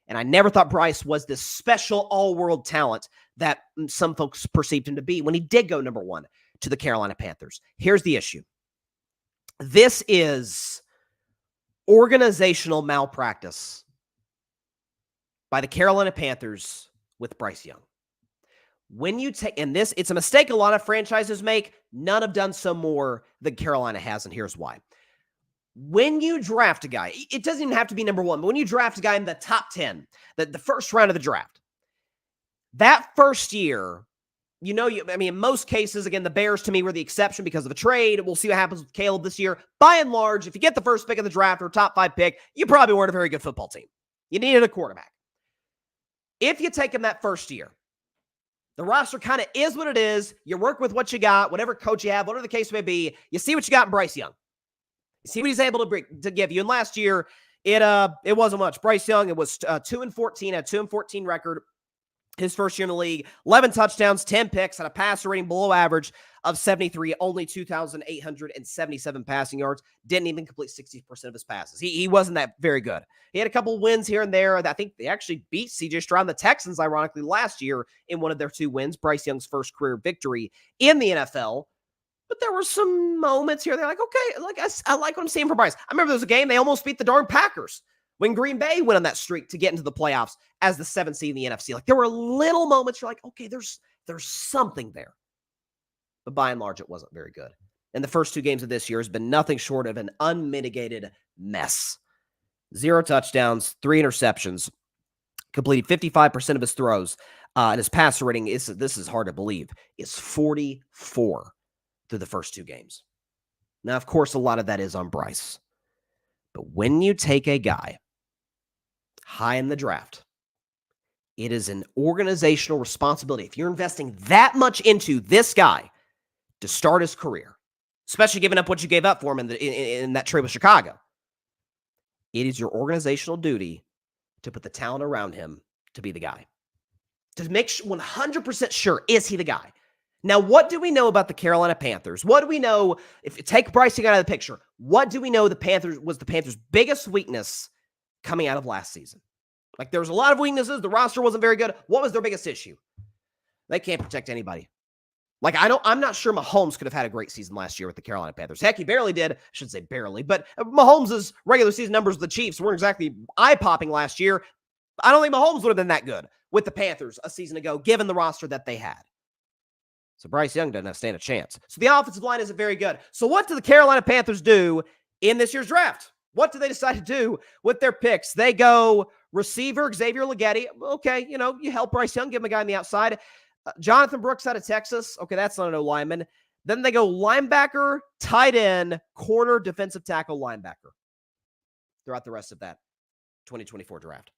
S1: And I never thought Bryce was this special all-world talent that some folks perceived him to be when he did go number one to the Carolina Panthers. Here's the issue. This is organizational malpractice by the Carolina Panthers with Bryce Young. When you take, and this, it's a mistake a lot of franchises make. None have done so more than Carolina has, and here's why. When you draft a guy, it doesn't even have to be number one, but when you draft a guy in the top 10, the first round of the draft, that first year, in most cases, again, the Bears to me were the exception because of a trade. We'll see what happens with Caleb this year. By and large, if you get the first pick of the draft or top 5 pick, you probably weren't a very good football team. You needed a quarterback. If you take him that first year, the roster kind of is what it is. You work with what you got, whatever coach you have, whatever the case may be. You see what you got in Bryce Young. You see what he's able to give you. And last year, it wasn't much. Bryce Young, it was 2-14, a 2-14 record. His first year in the league, 11 touchdowns, 10 picks, had a passer rating below average of 73, only 2,877 passing yards. Didn't even complete 60% of his passes. He wasn't that very good. He had a couple wins here and there. I think they actually beat C.J. Stroud and the Texans, ironically, last year in one of their 2 wins, Bryce Young's first career victory in the NFL. But there were some moments here. They're like, okay, I like what I'm seeing from Bryce. I remember there was a game they almost beat the darn Packers when Green Bay went on that streak to get into the playoffs as the 7th seed in the NFC. Like, there were little moments you're like, okay, there's something there. But by and large, it wasn't very good. And the first 2 games of this year has been nothing short of an unmitigated mess. 0 touchdowns, 3 interceptions, completed 55% of his throws, and his passer rating, this is hard to believe, is 44 through the first 2 games. Now, of course, a lot of that is on Bryce. But when you take a guy high in the draft, it is an organizational responsibility. If you're investing that much into this guy to start his career, especially giving up what you gave up for him in that trade with Chicago, it is your organizational duty to put the talent around him to be the guy. To make 100% sure, is he the guy? Now, what do we know about the Carolina Panthers? What do we know, if you take Bryce Young out of the picture, what do we know the Panthers' biggest weakness coming out of last season? Like, there was a lot of weaknesses. The roster wasn't very good. What was their biggest issue? They can't protect anybody. Like, I'm not sure Mahomes could have had a great season last year with the Carolina Panthers. Heck, he barely did. I shouldn't say barely, but Mahomes' regular season numbers with the Chiefs weren't exactly eye-popping last year. I don't think Mahomes would have been that good with the Panthers a season ago, given the roster that they had. So Bryce Young doesn't stand a chance. So the offensive line isn't very good. So what do the Carolina Panthers do in this year's draft? What do they decide to do with their picks? They go receiver, Xavier Leggetti. Okay, you help Bryce Young, give him a guy on the outside. Jonathan Brooks out of Texas. Okay, that's not an O lineman. Then they go linebacker, tight end, corner, defensive tackle, linebacker throughout the rest of that 2024 draft.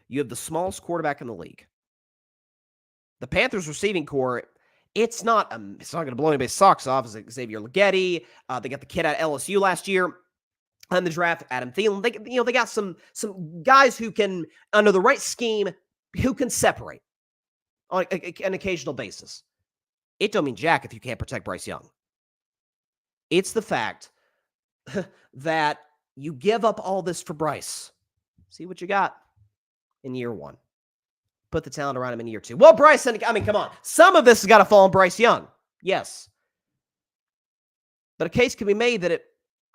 S1: You have the smallest quarterback in the league. The Panthers receiving core, it's not going to blow anybody's socks off. It's Xavier Leggetti. They got the kid at LSU last year in the draft, Adam Thielen. They got some guys who can, under the right scheme, who can separate on an occasional basis. It don't mean jack if you can't protect Bryce Young. It's the fact that you give up all this for Bryce. See what you got in year 1. Put the talent around him in year 2. Well, Bryson, come on. Some of this has got to fall on Bryce Young. Yes. But a case can be made that it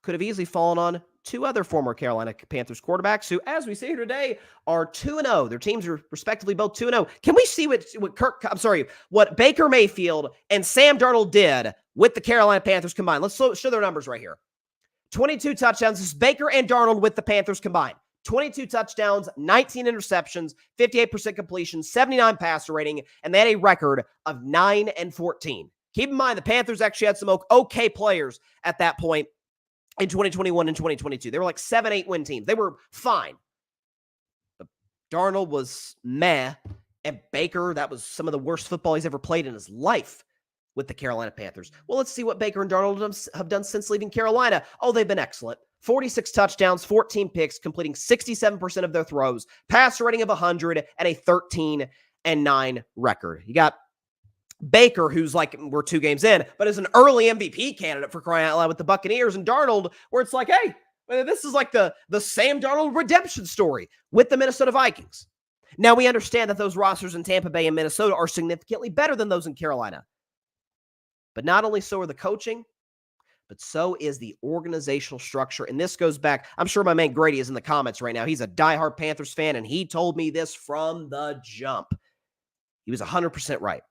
S1: could have easily fallen on 2 other former Carolina Panthers quarterbacks who, as we see here today, are 2-0. Their teams are respectively both 2-0. Can we see what Baker Mayfield and Sam Darnold did with the Carolina Panthers combined? Let's show their numbers right here. 22 touchdowns. This is Baker and Darnold with the Panthers combined. 22 touchdowns, 19 interceptions, 58% completion, 79 passer rating, and they had a record of 9-14. Keep in mind, the Panthers actually had some okay players at that point in 2021 and 2022. They were like 7-8 win teams. They were fine. But Darnold was meh, and Baker, that was some of the worst football he's ever played in his life with the Carolina Panthers. Well, let's see what Baker and Darnold have done since leaving Carolina. Oh, they've been excellent. 46 touchdowns, 14 picks, completing 67% of their throws, passer rating of 100, and a 13-9 record. You got Baker, who's like, we're 2 games in, but is an early MVP candidate for crying out loud with the Buccaneers, and Darnold, where it's like, hey, this is like the Sam Darnold redemption story with the Minnesota Vikings. Now, we understand that those rosters in Tampa Bay and Minnesota are significantly better than those in Carolina. But not only so are the coaching, but so is the organizational structure. And this goes back, I'm sure my man Grady is in the comments right now. He's a diehard Panthers fan, and he told me this from the jump. He was 100% right.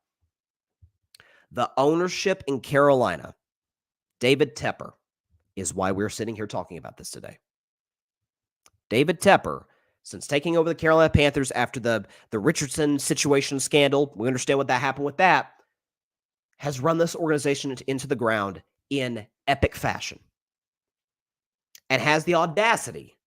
S1: The ownership in Carolina, David Tepper, is why we're sitting here talking about this today. David Tepper, since taking over the Carolina Panthers after the Richardson situation scandal, we understand what that happened with that, has run this organization into the ground in epic fashion and has the audacity.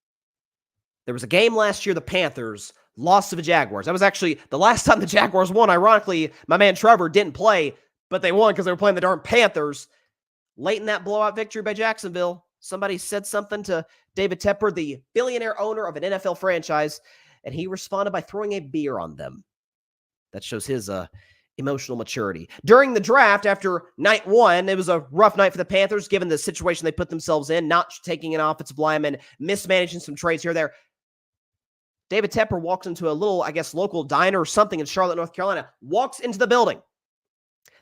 S1: There was a game last year, the Panthers lost to the Jaguars. That was actually the last time the Jaguars won. Ironically, my man Trevor didn't play, but they won because they were playing the darn Panthers. Late in that blowout victory by Jacksonville, somebody said something to David Tepper, the billionaire owner of an NFL franchise, and he responded by throwing a beer on them. That shows his emotional maturity. During the draft, after night 1, it was a rough night for the Panthers, given the situation they put themselves in, not taking an offensive lineman, mismanaging some trades here or there. David Tepper walks into a little, I guess, local diner or something in Charlotte, North Carolina, walks into the building.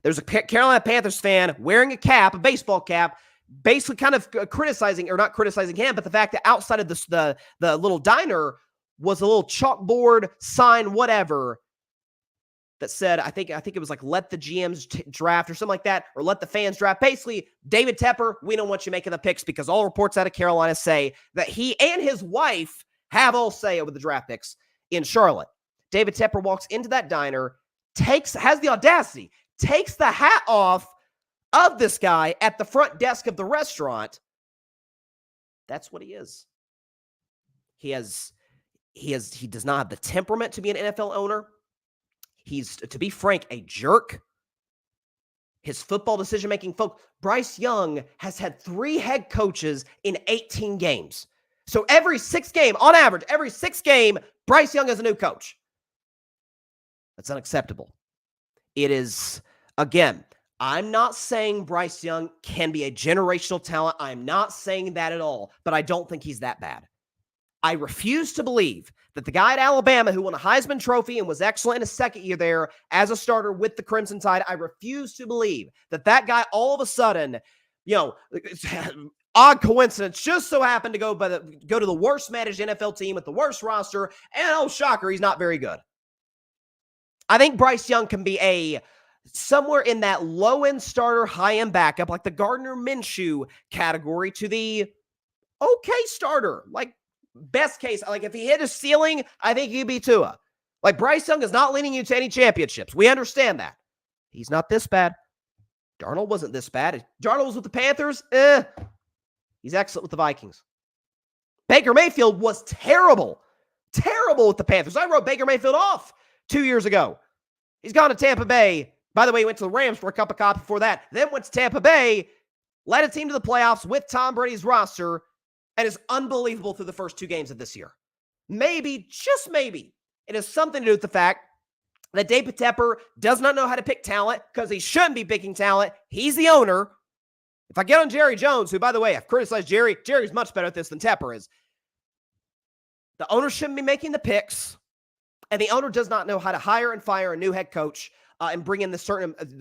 S1: There's a Carolina Panthers fan wearing a cap, a baseball cap, basically kind of criticizing, or not criticizing him, but the fact that outside of the little diner was a little chalkboard sign, whatever, that said, I think it was like, let the GMs draft or something like that, or let the fans draft. Basically, David Tepper, we don't want you making the picks, because all reports out of Carolina say that he and his wife have all say over the draft picks in Charlotte. David Tepper walks into that diner, has the audacity, takes the hat off of this guy at the front desk of the restaurant. That's what he is. He does not have the temperament to be an NFL owner. He's, to be frank, a jerk. His football decision-making folk. Bryce Young has had 3 head coaches in 18 games. So every 6th game, on average, every 6th game, Bryce Young is a new coach. That's unacceptable. It is, again, I'm not saying Bryce Young can be a generational talent. I'm not saying that at all, but I don't think he's that bad. I refuse to believe that the guy at Alabama who won a Heisman Trophy and was excellent in his second year there as a starter with the Crimson Tide, I refuse to believe that guy all of a sudden, odd coincidence, just so happened to go to the worst managed NFL team with the worst roster, and oh, shocker, he's not very good. I think Bryce Young can be somewhere in that low-end starter, high-end backup, like the Gardner Minshew category, to the okay starter, like best case. Like if he hit his ceiling, I think he'd be Tua. Like Bryce Young is not leading you to any championships. We understand that. He's not this bad. Darnold wasn't this bad. Darnold was with the Panthers. He's excellent with the Vikings. Baker Mayfield was terrible with the Panthers. I wrote Baker Mayfield off 2 years ago. He's gone to Tampa Bay. By the way, he went to the Rams for a cup of coffee before that. Then went to Tampa Bay, led a team to the playoffs with Tom Brady's roster, and is unbelievable through the first 2 games of this year. Maybe, just maybe, it has something to do with the fact that David Tepper does not know how to pick talent, because he shouldn't be picking talent. He's the owner. If I get on Jerry Jones, who, by the way, I've criticized Jerry. Jerry's much better at this than Tepper is. The owner shouldn't be making the picks, and the owner does not know how to hire and fire a new head coach and bring in the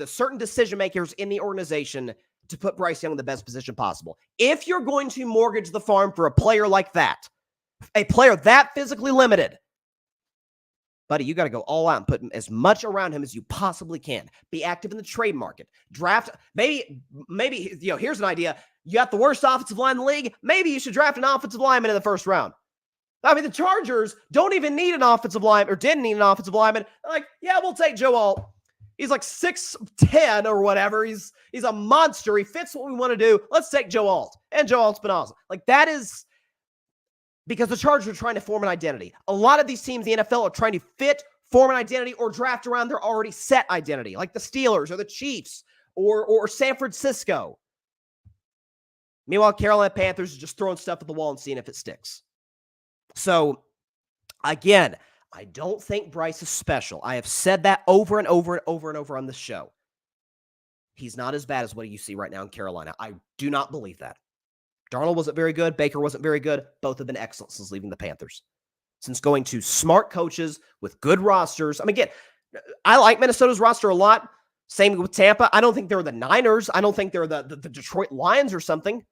S1: certain decision makers in the organization to put Bryce Young in the best position possible. If you're going to mortgage the farm for a player like that, a player that physically limited, buddy, you got to go all out and put as much around him as you possibly can. Be active in the trade market. Draft, maybe, here's an idea. You got the worst offensive line in the league. Maybe you should draft an offensive lineman in the first round. I mean, the Chargers don't even need an offensive lineman, or didn't need an offensive lineman. They're like, yeah, we'll take Joe Alt. He's like 6'10" or whatever. He's a monster. He fits what we want to do. Let's take Joe Alt. And Joe Alt's been awesome. Like, that is because the Chargers are trying to form an identity. A lot of these teams in the NFL are trying to form an identity, or draft around their already set identity, like the Steelers or the Chiefs or San Francisco. Meanwhile, Carolina Panthers is just throwing stuff at the wall and seeing if it sticks. So, again, I don't think Bryce is special. I have said that over and over and over and over on this show. He's not as bad as what you see right now in Carolina. I do not believe that. Darnold wasn't very good. Baker wasn't very good. Both have been excellent since leaving the Panthers. Since going to smart coaches with good rosters. I mean, again, I like Minnesota's roster a lot. Same with Tampa. I don't think they're the Niners. I don't think they're the Detroit Lions or something.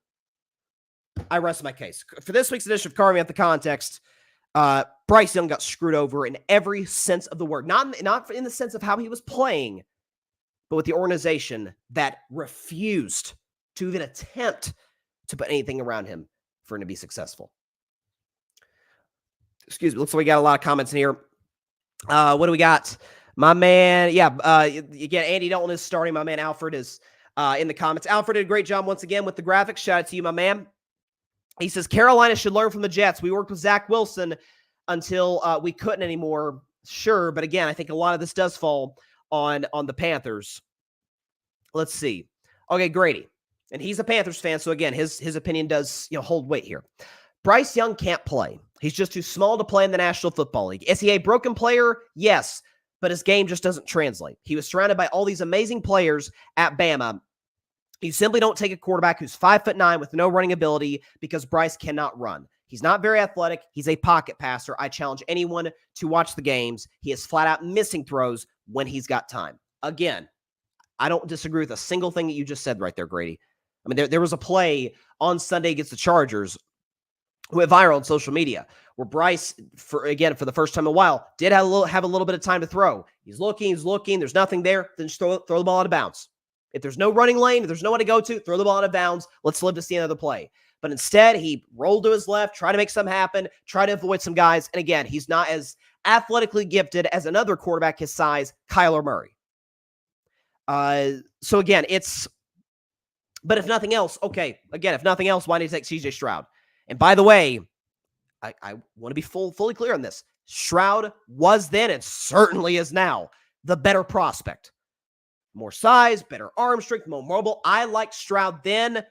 S1: I rest my case. For this week's edition of Carving Out the Context, Bryce Young got screwed over in every sense of the word. Not in the sense of how he was playing, but with the organization that refused to even attempt to put anything around him for him to be successful. Excuse me. Looks like we got a lot of comments in here. What do we got? My man, again, Andy Dalton is starting. My man Alfred is in the comments. Alfred did a great job once again with the graphics. Shout out to you, my man. He says, Carolina should learn from the Jets. We worked with Zach Wilson until we couldn't anymore. Sure, but again, I think a lot of this does fall on the Panthers. Let's see. Okay, Grady. And he's a Panthers fan, so again, his opinion does hold weight here. Bryce Young can't play. He's just too small to play in the National Football League. Is he a broken player? Yes, but his game just doesn't translate. He was surrounded by all these amazing players at Bama. You simply don't take a quarterback who's 5'9" with no running ability because Bryce cannot run. He's not very athletic. He's a pocket passer. I challenge anyone to watch the games. He is flat out missing throws when he's got time. Again, I don't disagree with a single thing that you just said right there, Grady. I mean, there was a play on Sunday against the Chargers who went viral on social media where Bryce, for the first time in a while, did have a little bit of time to throw. He's looking. There's nothing there. Then just throw the ball out of bounds. If there's no running lane, if there's no one to go to, throw the ball out of bounds. Let's live to see another play. But instead, he rolled to his left, tried to make something happen, tried to avoid some guys. And again, he's not as athletically gifted as another quarterback his size, Kyler Murray. So again, but if nothing else, why did he take C.J. Stroud? And by the way, I want to be fully clear on this. Stroud was then and certainly is now the better prospect. More size, better arm strength, more mobile. I liked Stroud then, and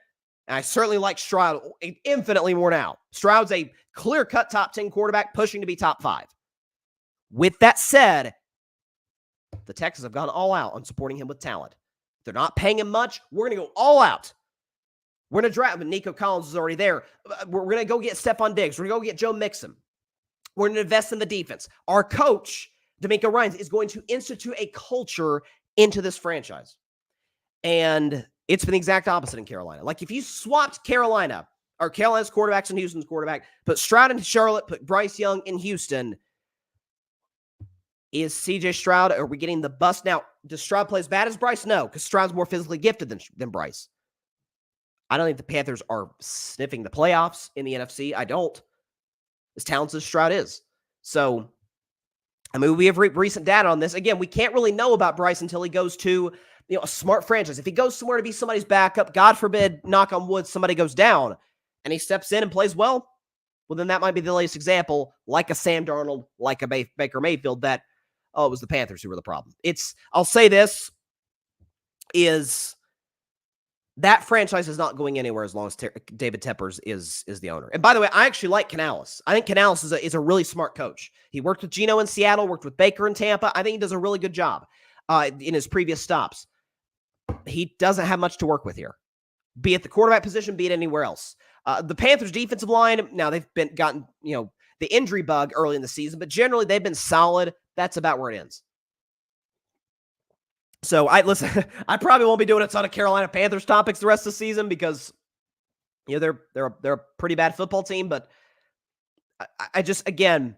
S1: I certainly like Stroud infinitely more now. Stroud's a clear-cut top 10 quarterback pushing to be top 5. With that said, the Texans have gone all out on supporting him with talent. They're not paying him much. We're going to go all out. We're going to draft, but Nico Collins is already there. We're going to go get Stephon Diggs. We're going to go get Joe Mixon. We're going to invest in the defense. Our coach, D'Amico Ryans, is going to institute a culture into this franchise. And it's been the exact opposite in Carolina. Like if you swapped Carolina's quarterbacks and Houston's quarterback, put Stroud in Charlotte, put Bryce Young in Houston, is CJ Stroud, are we getting the bust? Now, does Stroud play as bad as Bryce? No, because Stroud's more physically gifted than Bryce. I don't think the Panthers are sniffing the playoffs in the NFC. I don't. As talented as Stroud is. So, I mean, we have recent data on this. Again, we can't really know about Bryce until he goes to a smart franchise. If he goes somewhere to be somebody's backup, God forbid, knock on wood, somebody goes down, and he steps in and plays well then that might be the latest example, like a Sam Darnold, like a Baker Mayfield, that, it was the Panthers who were the problem. I'll say this, is that franchise is not going anywhere as long as David Tepper is the owner. And by the way, I actually like Canales. I think Canales is a really smart coach. He worked with Geno in Seattle, worked with Baker in Tampa. I think he does a really good job in his previous stops. He doesn't have much to work with here, be it the quarterback position, be it anywhere else. The Panthers defensive line, now they've gotten the injury bug early in the season, but generally they've been solid. That's about where it ends. So I probably won't be doing a ton of Carolina Panthers topics the rest of the season because they're a pretty bad football team, but I just, again,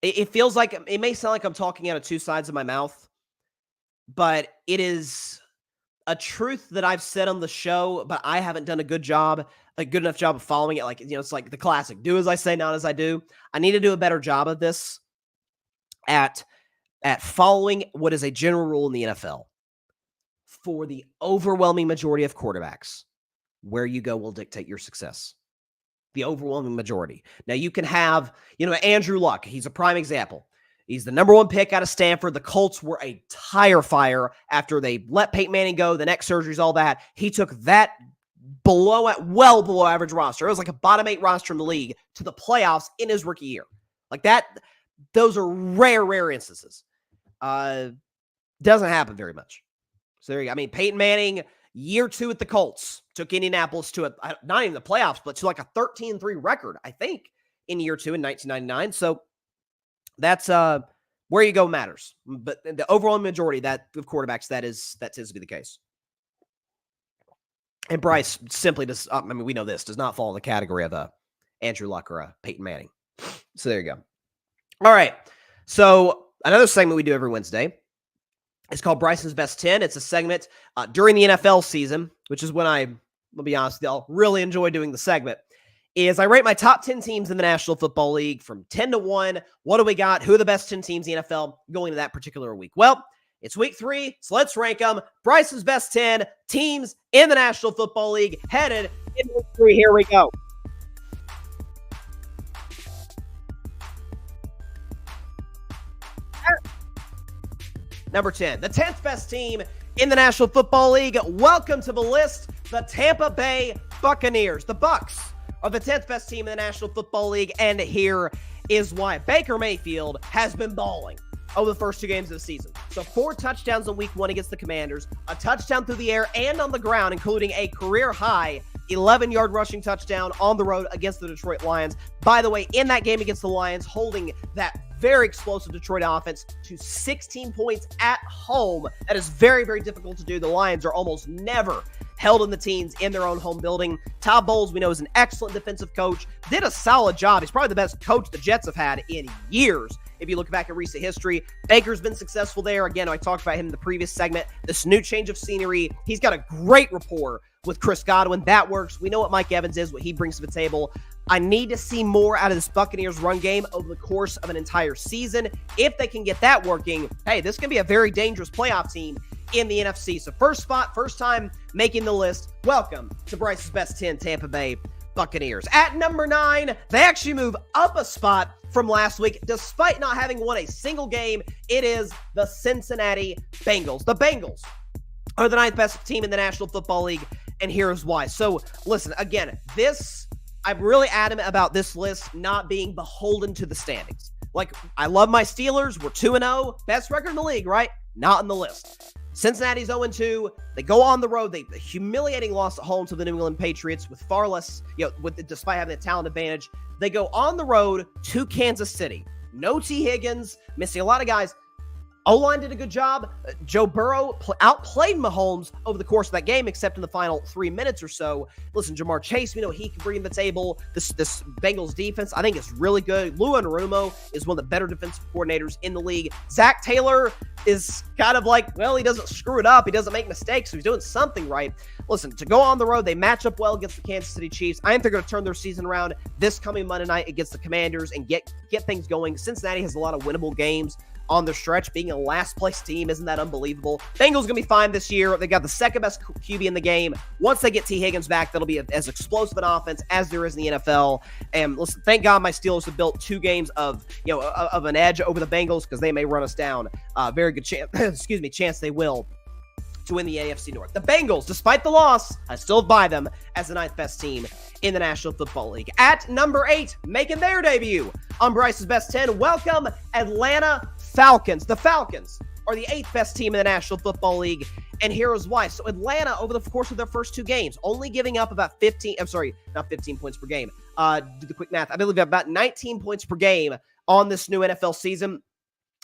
S1: it feels like, it may sound like I'm talking out of two sides of my mouth, but it is a truth that I've said on the show, but I haven't done a good enough job of following it. Like, it's like the classic, do as I say, not as I do. I need to do a better job of this at following what is a general rule in the NFL. For the overwhelming majority of quarterbacks, where you go will dictate your success. The overwhelming majority. Now, you can have, Andrew Luck. He's a prime example. He's the number 1 pick out of Stanford. The Colts were a tire fire after they let Peyton Manning go, the neck surgeries, all that. He took that well below average roster. It was like a bottom 8 roster in the league to the playoffs in his rookie year. Like that, those are rare instances. Doesn't happen very much. So there you go. I mean, Peyton Manning, year 2 at the Colts, took Indianapolis to not even the playoffs, but to like a 13-3 record, I think, in year 2 in 1999. So that's where you go matters. But the overall majority of quarterbacks, that tends to be the case. And Bryce simply does, I mean, we know this, does not fall in the category of Andrew Luck or Peyton Manning. So there you go. All right. So another segment we do every Wednesday is called Bryson's Best 10. It's a segment during the NFL season, which is when I'll be honest with y'all, really enjoy doing the segment, is I rate my top 10 teams in the National Football League from 10 to 1. What do we got? Who are the best 10 teams in the NFL going into that particular week? Well, it's week 3, so let's rank them. Bryson's Best 10 teams in the National Football League headed in week 3. Here we go. Number 10, the 10th best team in the National Football League. Welcome to the list, the Tampa Bay Buccaneers. The Bucs are the 10th best team in the National Football League, and here is why. Baker Mayfield has been balling over the first 2 games of the season. So 4 touchdowns in week 1 against the Commanders, a touchdown through the air and on the ground, including a career-high 11-yard rushing touchdown on the road against the Detroit Lions. By the way, in that game against the Lions, holding that very explosive Detroit offense to 16 points at home. That is very difficult to do. The Lions are almost never held in the teens in their own home building. Todd Bowles, we know, is an excellent defensive coach. Did a solid job. He's probably the best coach the Jets have had in years. If you look back at recent history, Baker's been successful there. Again, I talked about him in the previous segment. This new change of scenery. He's got a great rapport with Chris Godwin. That works. We know what Mike Evans is, what he brings to the table. I need to see more out of this Buccaneers run game over the course of an entire season. If they can get that working, hey, this can be a very dangerous playoff team in the NFC. So first spot, first time making the list. Welcome to Bryce's Best 10 Tampa Bay Buccaneers. At number 9, they actually move up a spot from last week, despite not having won a single game. It is the Cincinnati Bengals. The Bengals are the 9th best team in the National Football League, and here's why. So listen, again, I'm really adamant about this list not being beholden to the standings. Like, I love my Steelers. We're 2-0. Best record in the league, right? Not in the list. Cincinnati's 0-2. They go on the road. A humiliating loss at home to the New England Patriots with far less, despite having the talent advantage. They go on the road to Kansas City. No T. Higgins, missing a lot of guys. O-line did a good job. Joe Burrow outplayed Mahomes over the course of that game, except in the final 3 minutes or so. Listen, Jamar Chase, we know he can bring to the table. This Bengals defense, I think, is really good. Lou Anarumo is one of the better defensive coordinators in the league. Zach Taylor is kind of like, well, he doesn't screw it up. He doesn't make mistakes, so he's doing something right. Listen, to go on the road, they match up well against the Kansas City Chiefs. I think they're going to turn their season around this coming Monday night against the Commanders and get things going. Cincinnati has a lot of winnable games on the stretch. Being a last-place team, isn't that unbelievable? Bengals going to be fine this year. They got the second-best QB in the game. Once they get T. Higgins back, that'll be as explosive an offense as there is in the NFL. And listen, thank God my Steelers have built 2 games of an edge over the Bengals, because they may run us down. Very good chance, chance they will, to win the AFC North. The Bengals, despite the loss, I still buy them as the 9th best team in the National Football League. At number 8, making their debut on Bryce's Best 10, welcome Atlanta Falcons. The Falcons are the 8th best team in the National Football League, and here is why. So Atlanta, over the course of their first 2 games, only giving up about 15 points per game. Do the quick math. I believe about 19 points per game on this new NFL season.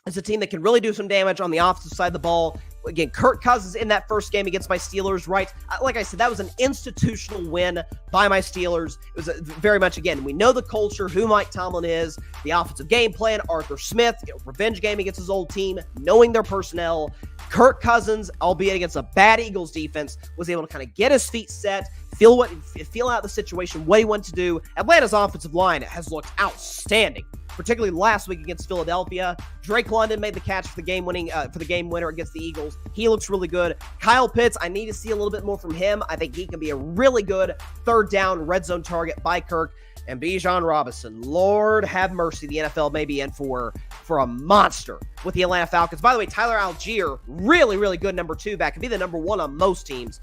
S1: It's a team that can really do some damage on the offensive side of the ball. Again, Kirk Cousins in that first game against my Steelers, right? Like I said, that was an institutional win by my Steelers. It was very much, again, we know the culture, who Mike Tomlin is, the offensive game plan, Arthur Smith, revenge game against his old team, knowing their personnel. Kirk Cousins, albeit against a bad Eagles defense, was able to kind of get his feet set, feel out the situation, what he wanted to do. Atlanta's offensive line has looked outstanding, particularly last week against Philadelphia. Drake London made the catch for the game winner against the Eagles. He looks really good. Kyle Pitts, I need to see a little bit more from him. I think he can be a really good third down red zone target by Kirk. And Bijan Robinson, Lord have mercy, the NFL may be in for a monster with the Atlanta Falcons. By the way, Tyler Algier, really good number 2 back. Could be the number 1 on most teams.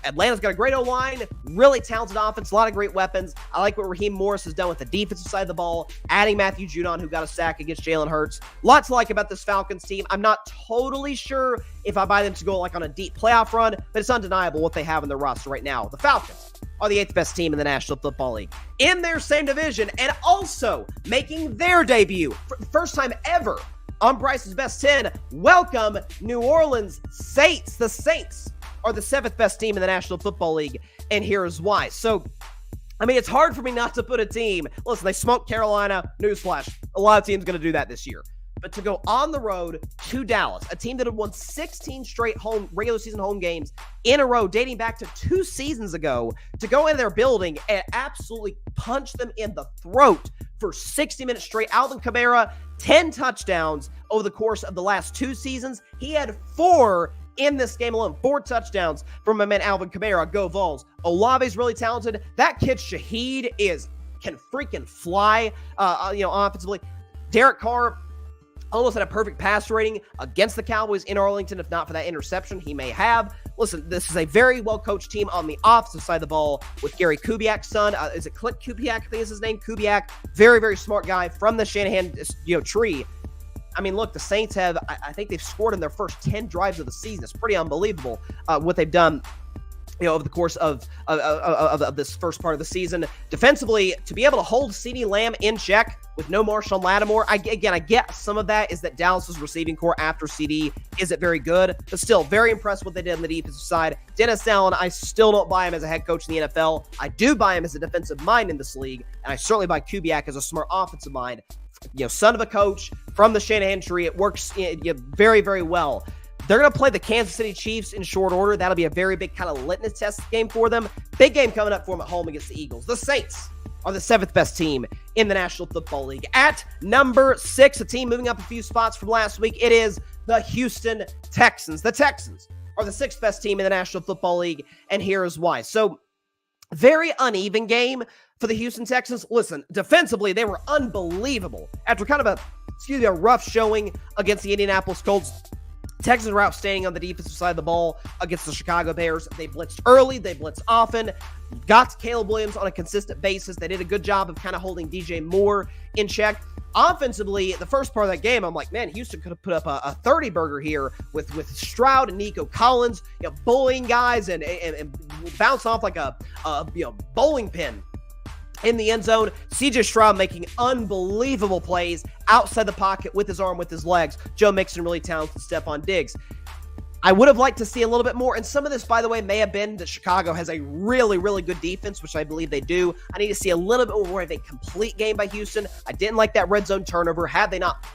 S1: Atlanta's got a great O-line, really talented offense, a lot of great weapons. I like what Raheem Morris has done with the defensive side of the ball, adding Matthew Judon, who got a sack against Jalen Hurts. Lots to like about this Falcons team. I'm not totally sure if I buy them to go like on a deep playoff run, but it's undeniable what they have in their roster right now. The Falcons are the 8th best team in the National Football League in their same division, and also making their debut for the first time ever on Bryce's Best 10. Welcome, New Orleans Saints. The Saints are the 7th best team in the National Football League, and here's why. So, I mean, it's hard for me not to put a team. Listen, they smoked Carolina. Newsflash. A lot of teams going to do that this year. But to go on the road to Dallas, a team that had won 16 straight regular season home games in a row dating back to 2 seasons ago, to go in their building and absolutely punch them in the throat for 60 minutes straight. Alvin Kamara, 10 touchdowns over the course of the last 2 seasons. He had 4 in this game alone. 4 touchdowns from my man Alvin Kamara. Go Vols. Olave's really talented. That kid Shaheed can freaking fly, offensively. Derek Carr almost had a perfect pass rating against the Cowboys in Arlington. If not for that interception, he may have. Listen, this is a very well-coached team on the offensive side of the ball with Gary Kubiak's son. Is it Clint Kubiak? I think is his name. Kubiak. Very, very smart guy from the Shanahan tree. I mean, look, the Saints have, I think they've scored in their first 10 drives of the season. It's pretty unbelievable what they've done, over the course of this first part of the season. Defensively, to be able to hold CeeDee Lamb in check with no Marshawn Lattimore, I get some of that is that Dallas's receiving core after CD isn't very good, but still very impressed with what they did on the defensive side. Dennis Allen, I still don't buy him as a head coach in the NFL. I do buy him as a defensive mind in this league, and I certainly buy Kubiak as a smart offensive mind. Son of a coach from the Shanahan tree. It works very, very well. They're going to play the Kansas City Chiefs in short order. That'll be a very big kind of litmus test game for them. Big game coming up for them at home against the Eagles. The Saints are the 7th best team in the National Football League. At number 6, a team moving up a few spots from last week, it is the Houston Texans. The Texans are the 6th best team in the National Football League, and here is why. So, very uneven game for the Houston Texans. Listen, defensively, they were unbelievable. After kind of a rough showing against the Indianapolis Colts, Texans were outstanding on the defensive side of the ball against the Chicago Bears. They blitzed early. They blitzed often. Got to Caleb Williams on a consistent basis. They did a good job of kind of holding DJ Moore in check. Offensively, the first part of that game, I'm like, man, Houston could have put up a 30-burger here with Stroud and Nico Collins, bullying guys and bounce off like a bowling pin in the end zone. CJ Stroud making unbelievable plays outside the pocket with his arm, with his legs. Joe Mixon really talented. Stephon Diggs. I would have liked to see a little bit more, and some of this, by the way, may have been that Chicago has a really, really good defense, which I believe they do. I need to see a little bit more of a complete game by Houston. I didn't like that red zone turnover. Had they not,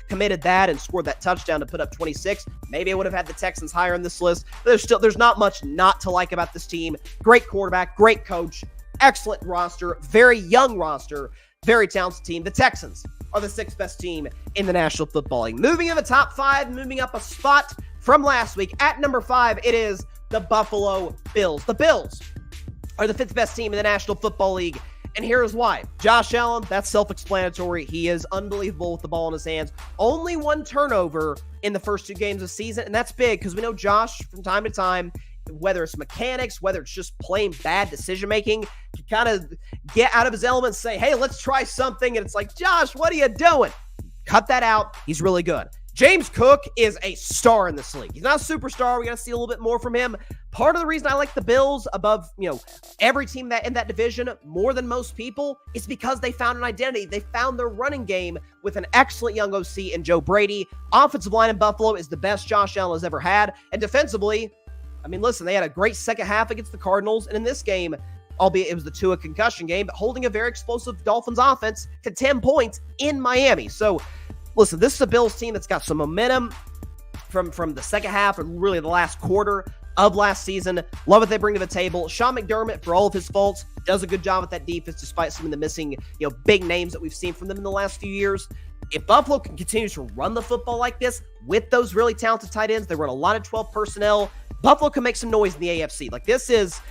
S1: committed that and scored that touchdown to put up 26, maybe I would have had the Texans higher on this list. But there's not much not to like about this team. Great quarterback, great coach, excellent roster, very young roster, very talented team. The Texans are the 6th best team in the National Football League. Moving in the top 5, moving up a spot from last week. At number 5, it is the Buffalo Bills. The Bills are the 5th best team in the National Football League, and here's why. Josh Allen, that's self-explanatory. He is unbelievable with the ball in his hands. Only 1 turnover in the first 2 games of the season, and that's big because we know Josh, from time to time, whether it's mechanics, whether it's just plain bad decision-making, to kind of get out of his element and say, hey, let's try something, and it's like, Josh, what are you doing? Cut that out. He's really good. James Cook is a star in this league. He's not a superstar. We got to see a little bit more from him. Part of the reason I like the Bills above, every team that in that division more than most people is because they found an identity. They found their running game with an excellent young OC in Joe Brady. Offensive line in Buffalo is the best Josh Allen has ever had. And defensively, I mean, listen, they had a great second half against the Cardinals. And in this game, albeit it was the Tua concussion game, but holding a very explosive Dolphins offense to 10 points in Miami. So, listen, this is a Bills team that's got some momentum from the second half or really the last quarter of last season. Love what they bring to the table. Sean McDermott, for all of his faults, does a good job with that defense despite some of the missing, big names that we've seen from them in the last few years. If Buffalo can continue to run the football like this with those really talented tight ends, they run a lot of 12 personnel. Buffalo can make some noise in the AFC. Like, this is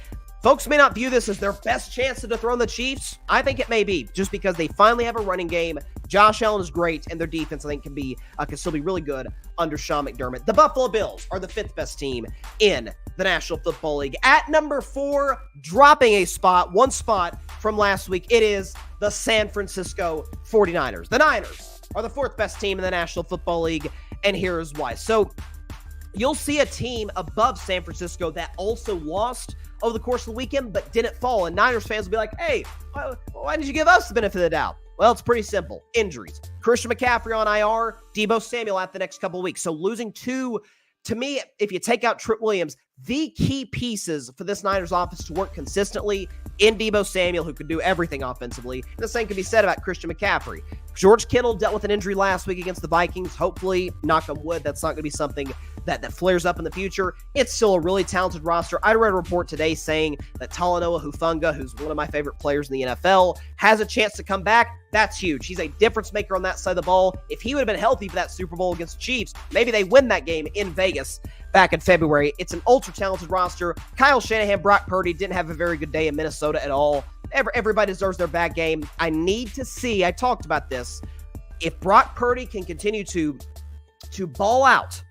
S1: Folks may not view this as their best chance to dethrone the Chiefs. I think it may be, just because they finally have a running game. Josh Allen is great, and their defense, I think, can still be really good under Sean McDermott. The Buffalo Bills are the 5th best team in the National Football League. At number 4, dropping a spot, one spot from last week, it is the San Francisco 49ers. The Niners are the 4th best team in the National Football League, and here is why. So you'll see a team above San Francisco that also lost over the course of the weekend, but didn't fall. And Niners fans will be like, hey, why did you give us the benefit of the doubt? Well, it's pretty simple. Injuries. Christian McCaffrey on IR, Deebo Samuel out the next couple of weeks. So losing 2, to me, if you take out Trent Williams, the key pieces for this Niners offense to work consistently in Deebo Samuel, who can do everything offensively. And the same can be said about Christian McCaffrey. George Kittle dealt with an injury last week against the Vikings. Hopefully, knock on wood, that's not going to be something that flares up in the future. It's still a really talented roster. I read a report today saying that Talanoa Hufanga, who's one of my favorite players in the NFL, has a chance to come back. That's huge. He's a difference maker on that side of the ball. If he would have been healthy for that Super Bowl against the Chiefs, maybe they win that game in Vegas back in February. It's an ultra-talented roster. Kyle Shanahan, Brock Purdy didn't have a very good day in Minnesota at all. Everybody deserves their bad game. I need to see, I talked about this, if Brock Purdy can continue to ball out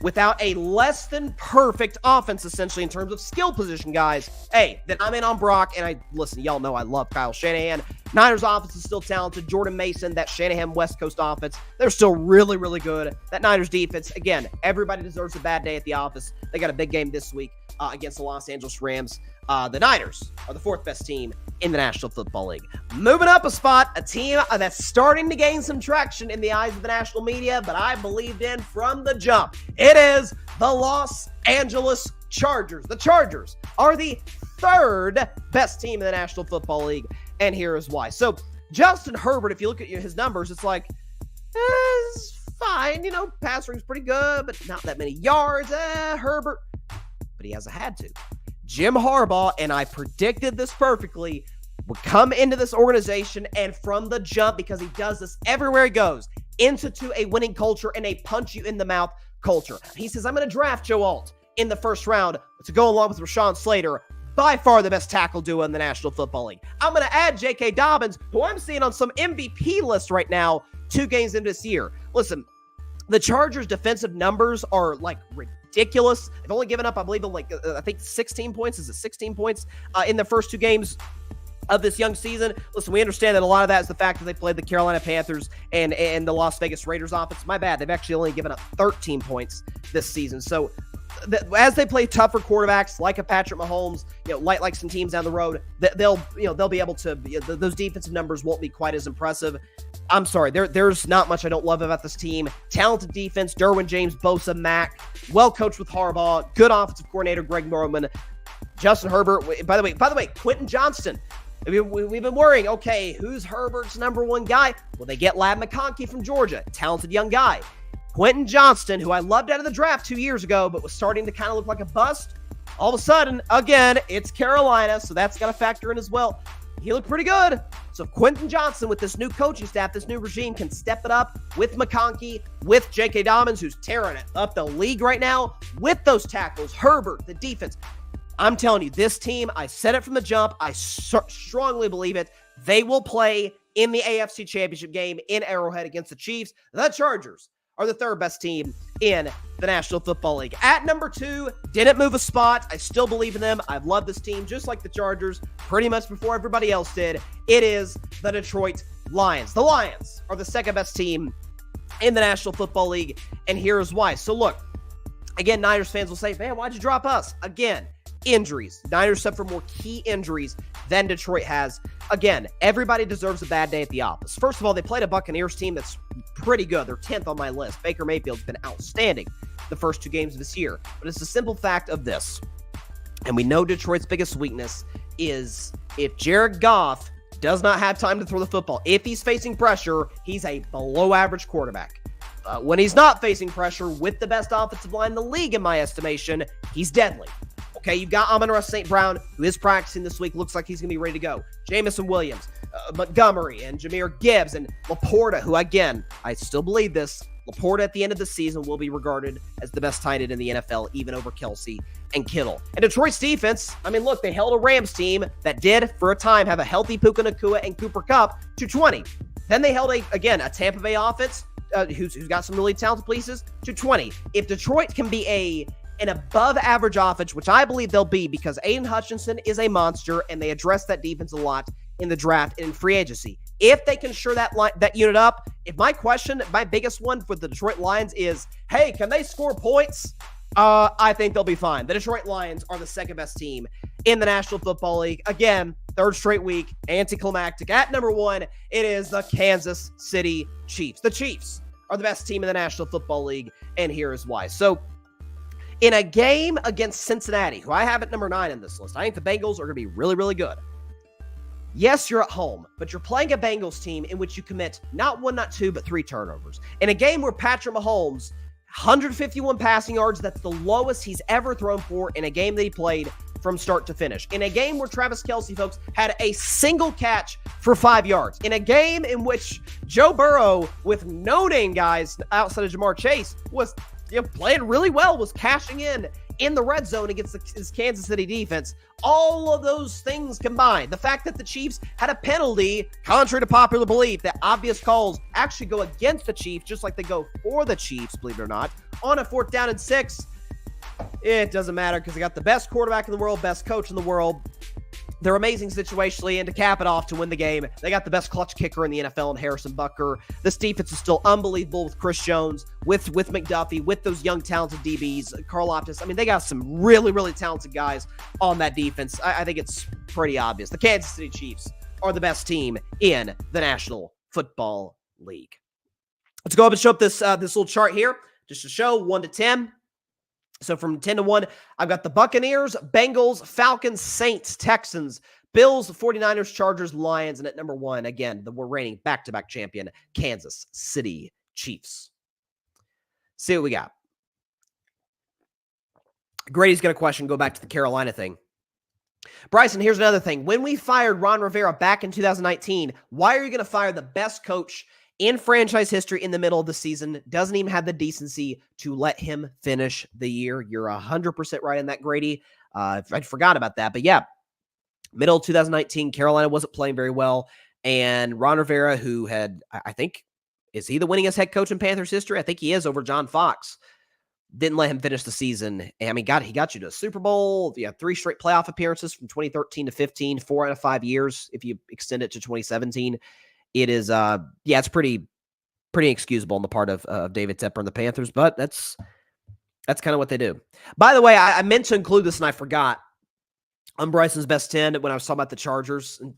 S1: without a less than perfect offense, essentially, in terms of skill position, guys, hey, then I'm in on Brock. And listen, y'all know I love Kyle Shanahan. Niners offense is still talented. Jordan Mason, that Shanahan West Coast offense, they're still really, really good. That Niners defense, again, everybody deserves a bad day at the office. They got a big game this week against the Los Angeles Rams. The Niners are the 4th best team in the National Football League. Moving up a spot, a team that's starting to gain some traction in the eyes of the national media, but I believed in from the jump. It is the Los Angeles Chargers. The Chargers are the 3rd best team in the National Football League, and here is why. So Justin Herbert, if you look at his numbers, it's like, it's fine. Pass ring's pretty good, but not that many yards. Herbert. But he hasn't had to. Jim Harbaugh, and I predicted this perfectly, would come into this organization and from the jump, because he does this everywhere he goes, institute a winning culture and a punch-you-in-the-mouth culture. He says, I'm going to draft Joe Alt in the 1st round to go along with Rashawn Slater, by far the best tackle duo in the National Football League. I'm going to add J.K. Dobbins, who I'm seeing on some MVP lists right now, 2 games into this year. Listen, the Chargers' defensive numbers are like ridiculous. They've only given up, I believe, I think 16 points. Is it 16 points in the first 2 games of this young season? Listen, we understand that a lot of that is the fact that they played the Carolina Panthers and the Las Vegas Raiders offense. My bad. They've actually only given up 13 points this season. So as they play tougher quarterbacks like a Patrick Mahomes, like some teams down the road, they'll be able to, those defensive numbers won't be quite as impressive. I'm sorry, there's not much I don't love about this team. Talented defense, Derwin James, Bosa, Mack, well coached with Harbaugh, good offensive coordinator Greg Norman, Justin Herbert. By the way, Quentin Johnston. We've been worrying, okay, who's Herbert's number 1 guy? Well, they get Ladd McConkey from Georgia, talented young guy. Quentin Johnston, who I loved out of the draft 2 years ago, but was starting to kind of look like a bust. All of a sudden, again, it's Carolina, so that's got to factor in as well. He looked pretty good. So Quentin Johnston, with this new coaching staff, this new regime, can step it up with McConkey, with J.K. Dobbins, who's tearing it up the league right now, with those tackles, Herbert, the defense. I'm telling you, this team, I said it from the jump, I strongly believe it, they will play in the AFC Championship game in Arrowhead against the Chiefs. The Chargers are the 3rd best team in the National Football League. At number 2, didn't move a spot. I still believe in them. I've loved this team just like the Chargers pretty much before everybody else did. It is the Detroit Lions. The Lions are the 2nd best team in the National Football League, and here's why. So look, again, Niners fans will say, man, why'd you drop us? Again, injuries. Niners suffer more key injuries than Detroit has. Again, everybody deserves a bad day at the office. First of all, they played a Buccaneers team that's pretty good. They're 10th on my list. Baker Mayfield's been outstanding the first 2 games of this year. But it's the simple fact of this, and we know Detroit's biggest weakness is if Jared Goff does not have time to throw the football, if he's facing pressure, he's a below-average quarterback. When he's not facing pressure with the best offensive line in the league, in my estimation, he's deadly. Okay, you've got Amon-Ra St. Brown, who is practicing this week. Looks like he's going to be ready to go. Jamison Williams, Montgomery, and Jahmyr Gibbs, and Laporta, who, again, I still believe this, Laporta at the end of the season will be regarded as the best tight end in the NFL, even over Kelsey and Kittle. And Detroit's defense, I mean, look, they held a Rams team that did, for a time, have a healthy Puka Nacua and Cooper Kupp to 20. Then they held, a Tampa Bay offense who's got some really talented pieces to 20. If Detroit can be an above-average offense, which I believe they'll be because Aiden Hutchinson is a monster, and they address that defense a lot in the draft and in free agency. If they can shore that unit up, my biggest one for the Detroit Lions is, hey, can they score points? I think they'll be fine. The Detroit Lions are the second best team in the National Football League. Again, third straight week, anticlimactic. At number 1, it is the Kansas City Chiefs. The Chiefs are the best team in the National Football League, and here is why. So, in a game against Cincinnati, who I have at number 9 in this list, I think the Bengals are going to be really, really good. Yes, you're at home, but you're playing a Bengals team in which you commit not 1, not 2, but 3 turnovers. In a game where Patrick Mahomes, 151 passing yards, that's the lowest he's ever thrown for in a game that he played from start to finish. In a game where Travis Kelce, folks, had a single catch for 5 yards. In a game in which Joe Burrow, with no name guys outside of Jamar Chase, was playing really well, was cashing in the red zone against this Kansas City defense. All of those things combined, the fact that the Chiefs had a penalty, contrary to popular belief, that obvious calls actually go against the Chiefs, just like they go for the Chiefs, believe it or not, on a 4th down and 6, it doesn't matter because they got the best quarterback in the world, best coach in the world. They're amazing situationally, and to cap it off, to win the game, they got the best clutch kicker in the NFL in Harrison Butker. This defense is still unbelievable with Chris Jones, with McDuffie, with those young talented DBs, Carl Optis. I mean, they got some really, really talented guys on that defense. I think it's pretty obvious. The Kansas City Chiefs are the best team in the National Football League. Let's go up and show up this little chart here, just to show 1 to 10. So from 10 to 1, I've got the Buccaneers, Bengals, Falcons, Saints, Texans, Bills, 49ers, Chargers, Lions, and at number 1, again, we're reigning back-to-back champion, Kansas City Chiefs. See what we got. Grady's got a question, go back to the Carolina thing. Bryson, here's another thing. When we fired Ron Rivera back in 2019, why are you going to fire the best coach in franchise history in the middle of the season? Doesn't even have the decency to let him finish the year. You're 100% right in that, Grady. I forgot about that. But yeah, middle of 2019, Carolina wasn't playing very well. And Ron Rivera, who had, I think, is he the winningest head coach in Panthers history? I think he is, over John Fox. Didn't let him finish the season. I mean, he got you to a Super Bowl. You have 3 straight playoff appearances from 2013 to 15, 4 out of 5 years if you extend it to 2017. It is, it's pretty excusable on the part of David Tepper and the Panthers, but that's kind of what they do. By the way, I meant to include this and I forgot. On Bryson's best 10 when I was talking about the Chargers, and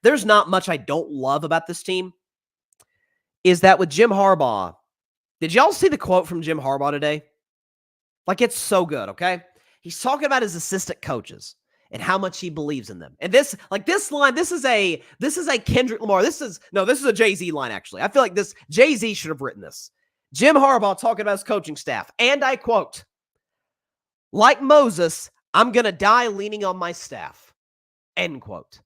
S1: there's not much I don't love about this team. Is that with Jim Harbaugh? Did y'all see the quote from Jim Harbaugh today? Like, it's so good. Okay, he's talking about his assistant coaches and how much he believes in them. And this line, this is a Kendrick Lamar. This is a Jay-Z line, actually. I feel like Jay-Z should have written this. Jim Harbaugh talking about his coaching staff. And I quote, "Like Moses, I'm going to die leaning on my staff." End quote.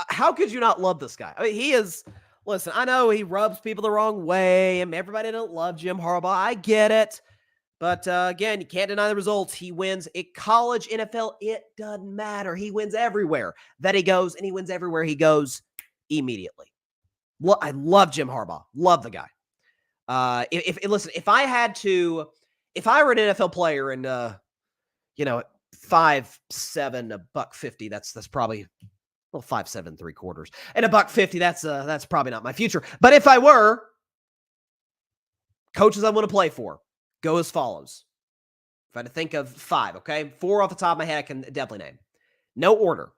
S1: How could you not love this guy? I mean, he is, listen, I know he rubs people the wrong way, and everybody don't love Jim Harbaugh. I get it. But again, you can't deny the results. He wins at college, NFL, it doesn't matter. He wins everywhere that he goes, and he wins everywhere he goes immediately. I love Jim Harbaugh. Love the guy. If I were an NFL player and 5'7", $150, that's probably, well, 5'7", 3/4, and $150, that's probably not my future. But if I were, coaches I want to play for go as follows. If I had to think of 5, okay? 4 off the top of my head I can definitely name. No order.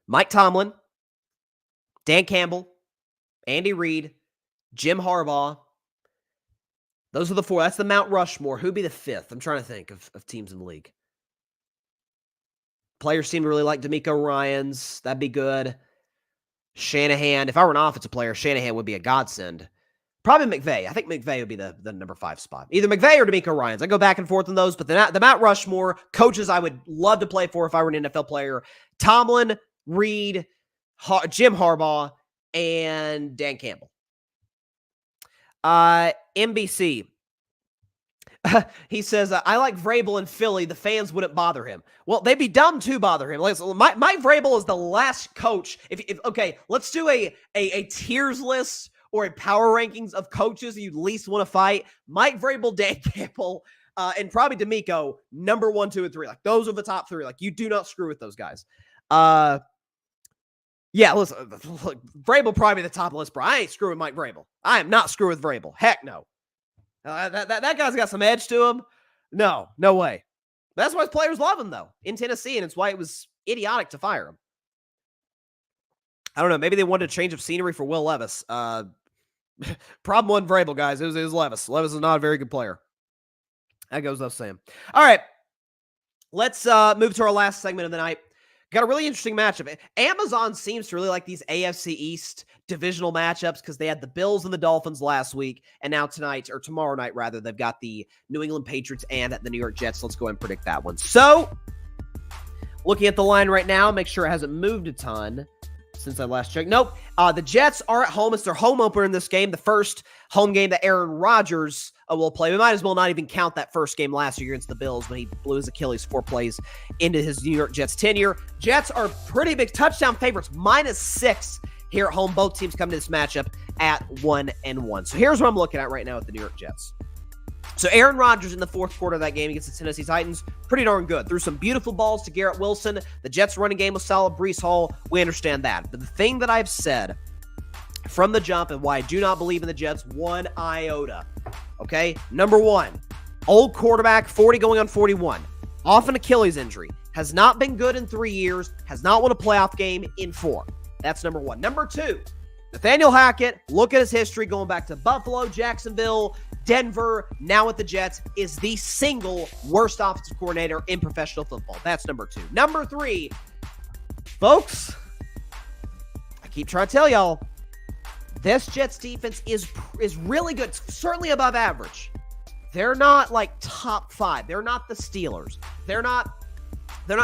S1: Mike Tomlin, Dan Campbell, Andy Reid, Jim Harbaugh. Those are the 4. That's the Mount Rushmore. Who'd be the 5th? I'm trying to think of teams in the league. Players seem to really like D'Amico Ryans. That'd be good. Shanahan. If I were an offensive player, Shanahan would be a godsend. Probably McVay. I think McVay would be the number 5 spot. Either McVay or D'Amico Ryans. I go back and forth on those, but the Mount Rushmore coaches I would love to play for if I were an NFL player: Tomlin, Reid, Jim Harbaugh, and Dan Campbell. NBC. He says, I like Vrabel in Philly. The fans wouldn't bother him. Well, they'd be dumb to bother him. Mike Vrabel is the last coach. Okay, let's do a tiers list or a power rankings of coaches you'd least want to fight. Mike Vrabel, Dan Campbell, and probably D'Amico, number 1, 2, and 3. Like, those are the top 3. Like, you do not screw with those guys. Yeah, listen, Vrabel probably the top of the list, bro. I ain't screwing Mike Vrabel. I am not screwing with Vrabel. Heck no. That guy's got some edge to him. No way. That's why his players love him, though, in Tennessee, and it's why it was idiotic to fire him. I don't know. Maybe they wanted a change of scenery for Will Levis. Problem wasn't Vrabel, guys. It was Levis. Levis is not a very good player. That goes without saying. All right. Let's move to our last segment of the night. Got a really interesting matchup. Amazon seems to really like these AFC East divisional matchups because they had the Bills and the Dolphins last week, and now tomorrow night, rather, they've got the New England Patriots and the New York Jets. Let's go ahead and predict that one. So, looking at the line right now, make sure it hasn't moved a ton since I last checked. Nope. The Jets are at home. It's their home opener in this game, the first home game that Aaron Rodgers will play. We might as well not even count that first game last year against the Bills when he blew his Achilles 4 plays into his New York Jets tenure. Jets are pretty big touchdown favorites, -6 here at home. Both teams come to this matchup at 1-1. So here's what I'm looking at right now with the New York Jets. So Aaron Rodgers in the fourth quarter of that game against the Tennessee Titans, pretty darn good. Threw some beautiful balls to Garrett Wilson. The Jets' running game was solid. Breece Hall, we understand that. But the thing that I've said from the jump and why I do not believe in the Jets one iota, okay? Number 1, old quarterback, 40 going on 41. Off an Achilles injury. Has not been good in 3 years. Has not won a playoff game in 4. That's number 1. Number 2, Nathaniel Hackett, look at his history going back to Buffalo, Jacksonville, Denver, now with the Jets, is the single worst offensive coordinator in professional football. That's number 2. Number 3, folks, I keep trying to tell y'all, this Jets defense is really good, certainly above average. They're not like top 5. They're not the Steelers. They're not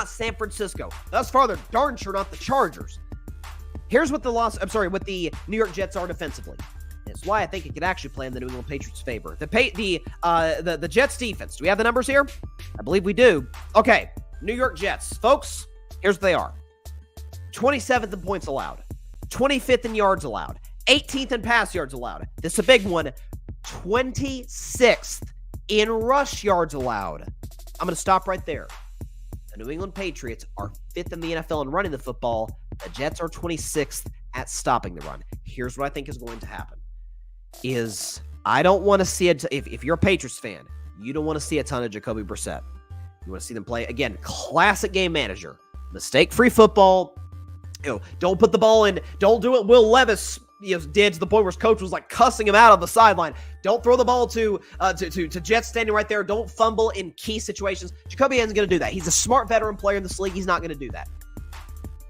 S1: San Francisco. Thus far, they're darn sure not the Chargers. Here's what what the New York Jets are defensively. It's why I think it could actually play in the New England Patriots' favor. The Jets defense. Do we have the numbers here? I believe we do. Okay, New York Jets. Folks, here's what they are. 27th in points allowed. 25th in yards allowed. 18th in pass yards allowed. This is a big one. 26th in rush yards allowed. I'm going to stop right there. The New England Patriots are 5th in the NFL in running the football. The Jets are 26th at stopping the run. Here's what I think is going to happen. I don't want to see it. If you're a Patriots fan, you don't want to see a ton of Jacoby Brissett. You want to see them play, again, classic game manager. Mistake-free football. Don't put the ball in. Don't do what Will Levis did to the point where his coach was like cussing him out on the sideline. Don't throw the ball to Jets standing right there. Don't fumble in key situations. Jacoby isn't going to do that. He's a smart veteran player in this league. He's not going to do that.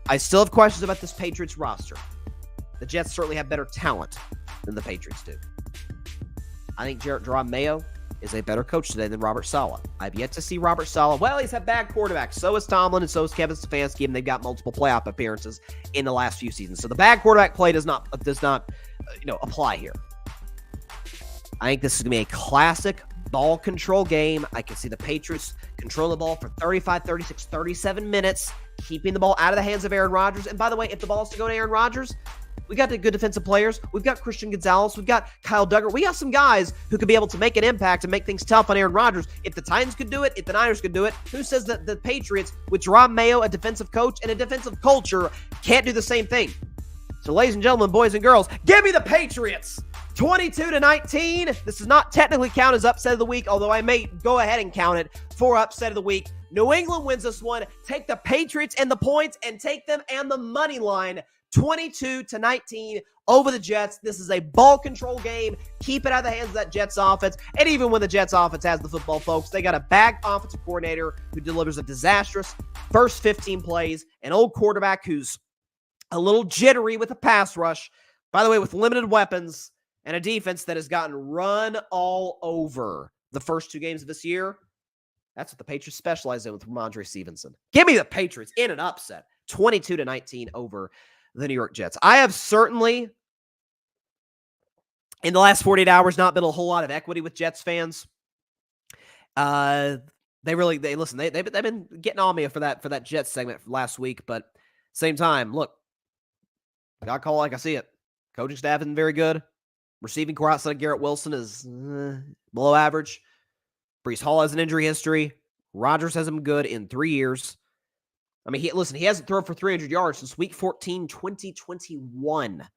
S1: I still have questions about this Patriots roster. The Jets certainly have better talent than the Patriots do. I think Jerome Mayo is a better coach today than Robert Saleh. I've yet to see Robert Saleh. Well, he's had bad quarterbacks. So is Tomlin, and so is Kevin Stefanski, and they've got multiple playoff appearances in the last few seasons. So the bad quarterback play does not apply here. I think this is going to be a classic ball control game. I can see the Patriots control the ball for 35, 36, 37 minutes, keeping the ball out of the hands of Aaron Rodgers. And by the way, if the ball is to go to Aaron Rodgers, we got the good defensive players. We've got Christian Gonzalez. We've got Kyle Duggar. We got some guys who could be able to make an impact and make things tough on Aaron Rodgers. If the Titans could do it, if the Niners could do it, who says that the Patriots, with Jerome Mayo, a defensive coach and a defensive culture, can't do the same thing? So, ladies and gentlemen, boys and girls, give me the Patriots. 22-19. This does not technically count as upset of the week, although I may go ahead and count it for upset of the week. New England wins this one. Take the Patriots and the points and take them and the money line. 22-19 over the Jets. This is a ball control game. Keep it out of the hands of that Jets offense. And even when the Jets offense has the football, folks, they got a bad offensive coordinator who delivers a disastrous first 15 plays, an old quarterback who's a little jittery with a pass rush, by the way, with limited weapons, and a defense that has gotten run all over the first 2 games of this year. That's what the Patriots specialize in with Ramondre Stevenson. Give me the Patriots in an upset. 22-19 over the New York Jets. I have certainly, in the last 48 hours, not been a whole lot of equity with Jets fans. They've been getting on me for that Jets segment last week, but same time, look, got call like I see it. Coaching staff isn't very good. Receiving core outside of Garrett Wilson is below average. Breece Hall has an injury history. Rodgers has him good in 3 years. I mean, he hasn't thrown for 300 yards since week 14, 2021.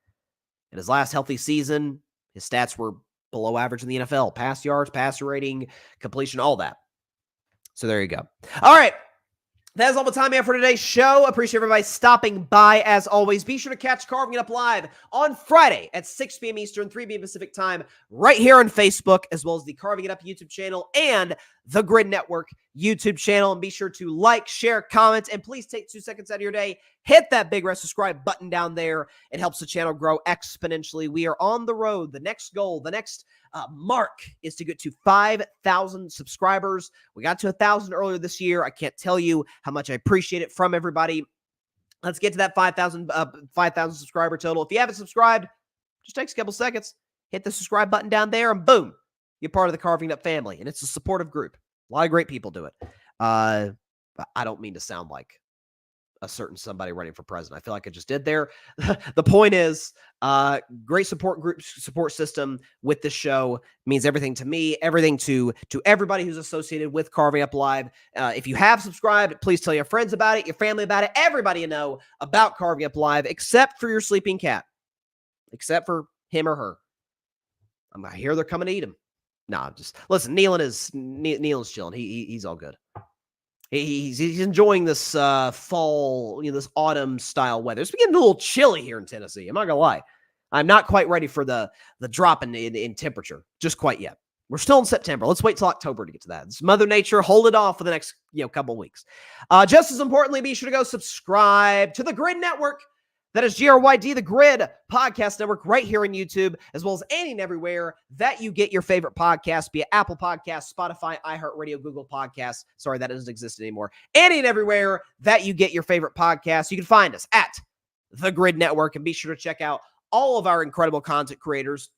S1: In his last healthy season, his stats were below average in the NFL. Pass yards, passer rating, completion, all that. So there you go. All right. That is all the time we have for today's show. Appreciate everybody stopping by as always. Be sure to catch Carving It Up Live on Friday at 6 p.m. Eastern, 3 p.m. Pacific time, right here on Facebook, as well as the Carving It Up YouTube channel and the Grid Network YouTube channel. And be sure to like, share, comment, and please take 2 seconds out of your day. Hit that big red subscribe button down there. It helps the channel grow exponentially. We are on the road. The next goal, the next mark is to get to 5,000 subscribers. We got to 1,000 earlier this year. I can't tell you how much I appreciate it from everybody. Let's get to that 5,000 subscriber total. If you haven't subscribed, just takes a couple seconds. Hit the subscribe button down there, and boom, you're part of the Carving It Up family. And it's a supportive group. A lot of great people do it. I don't mean to sound like a certain somebody running for president. I feel like I just did there. The point is, great support system with this show means everything to me, everything to everybody who's associated with Carving Up Live. If you have subscribed, please tell your friends about it, your family about it, everybody you know about Carving Up Live, except for your sleeping cat, except for him or her. I hear they're coming to eat him. No, just listen. Nealon's chilling. He's all good. He's enjoying this fall, this autumn style weather. It's getting a little chilly here in Tennessee. I'm not gonna lie. I'm not quite ready for the drop in temperature just quite yet. We're still in September. Let's wait till October to get to that. It's Mother Nature. Hold it off for the next couple weeks. Just as importantly, be sure to go subscribe to the Grid Network. That is GRYD, the Grid Podcast Network, right here on YouTube, as well as any and everywhere that you get your favorite podcasts, be it Apple Podcasts, Spotify, iHeartRadio, Google Podcasts. Sorry, that doesn't exist anymore. Any and everywhere that you get your favorite podcasts, you can find us at the Grid Network, and be sure to check out all of our incredible content creators.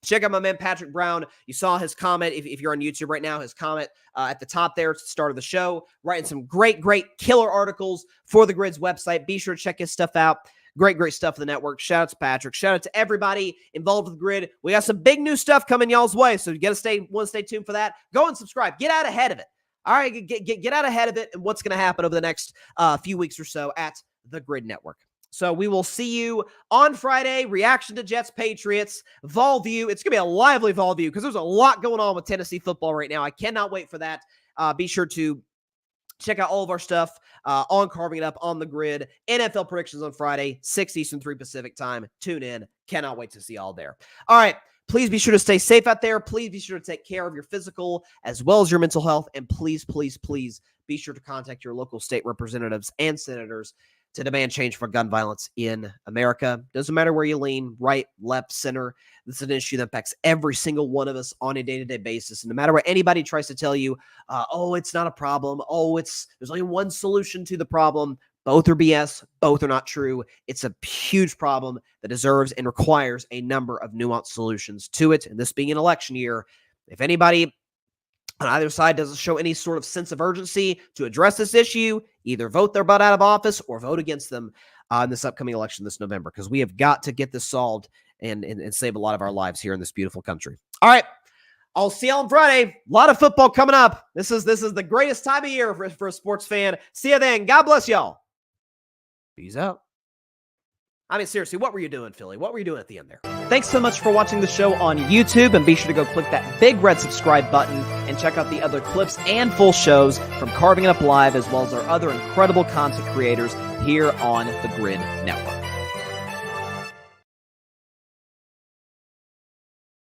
S1: Check out my man, Patrick Brown. You saw his comment, if you're on YouTube right now, his comment at the top there at the start of the show, writing some great killer articles for the Grid's website. Be sure to check his stuff out. Great stuff for the network. Shout out to Patrick. Shout out to everybody involved with the Grid. We got some big new stuff coming y'all's way, so you got to stay tuned for that. Go and subscribe. Get out ahead of it. All right, get out ahead of it and what's going to happen over the next few weeks or so at the Grid Network. So we will see you on Friday. Reaction to Jets Patriots. Vol View. It's going to be a lively Vol View because there's a lot going on with Tennessee football right now. I cannot wait for that. Be sure to check out all of our stuff on Carving It Up on the Grid. NFL predictions on Friday, 6 Eastern, 3 Pacific time. Tune in. Cannot wait to see y'all there. All right. Please be sure to stay safe out there. Please be sure to take care of your physical as well as your mental health. And please be sure to contact your local state representatives and senators to demand change for gun violence in America. Doesn't matter where you lean, right, left, center. This is an issue that affects every single one of us on a day-to-day basis. And no matter what anybody tries to tell you, it's not a problem. There's only one solution to the problem. Both are BS. Both are not true. It's a huge problem that deserves and requires a number of nuanced solutions to it. And this being an election year, if anybody on either side doesn't show any sort of sense of urgency to address this issue, either vote their butt out of office or vote against them in this upcoming election this November, because we have got to get this solved and save a lot of our lives here in this beautiful country. All right. I'll see y'all on Friday. A lot of football coming up. This is the greatest time of year for a sports fan. See you then. God bless y'all. Peace out. I mean, seriously, what were you doing, Philly? What were you doing at the end there? Thanks so much for watching the show on YouTube, and be sure to go click that big red subscribe button and check out the other clips and full shows from Carving It Up Live, as well as our other incredible content creators here on the Grid Network.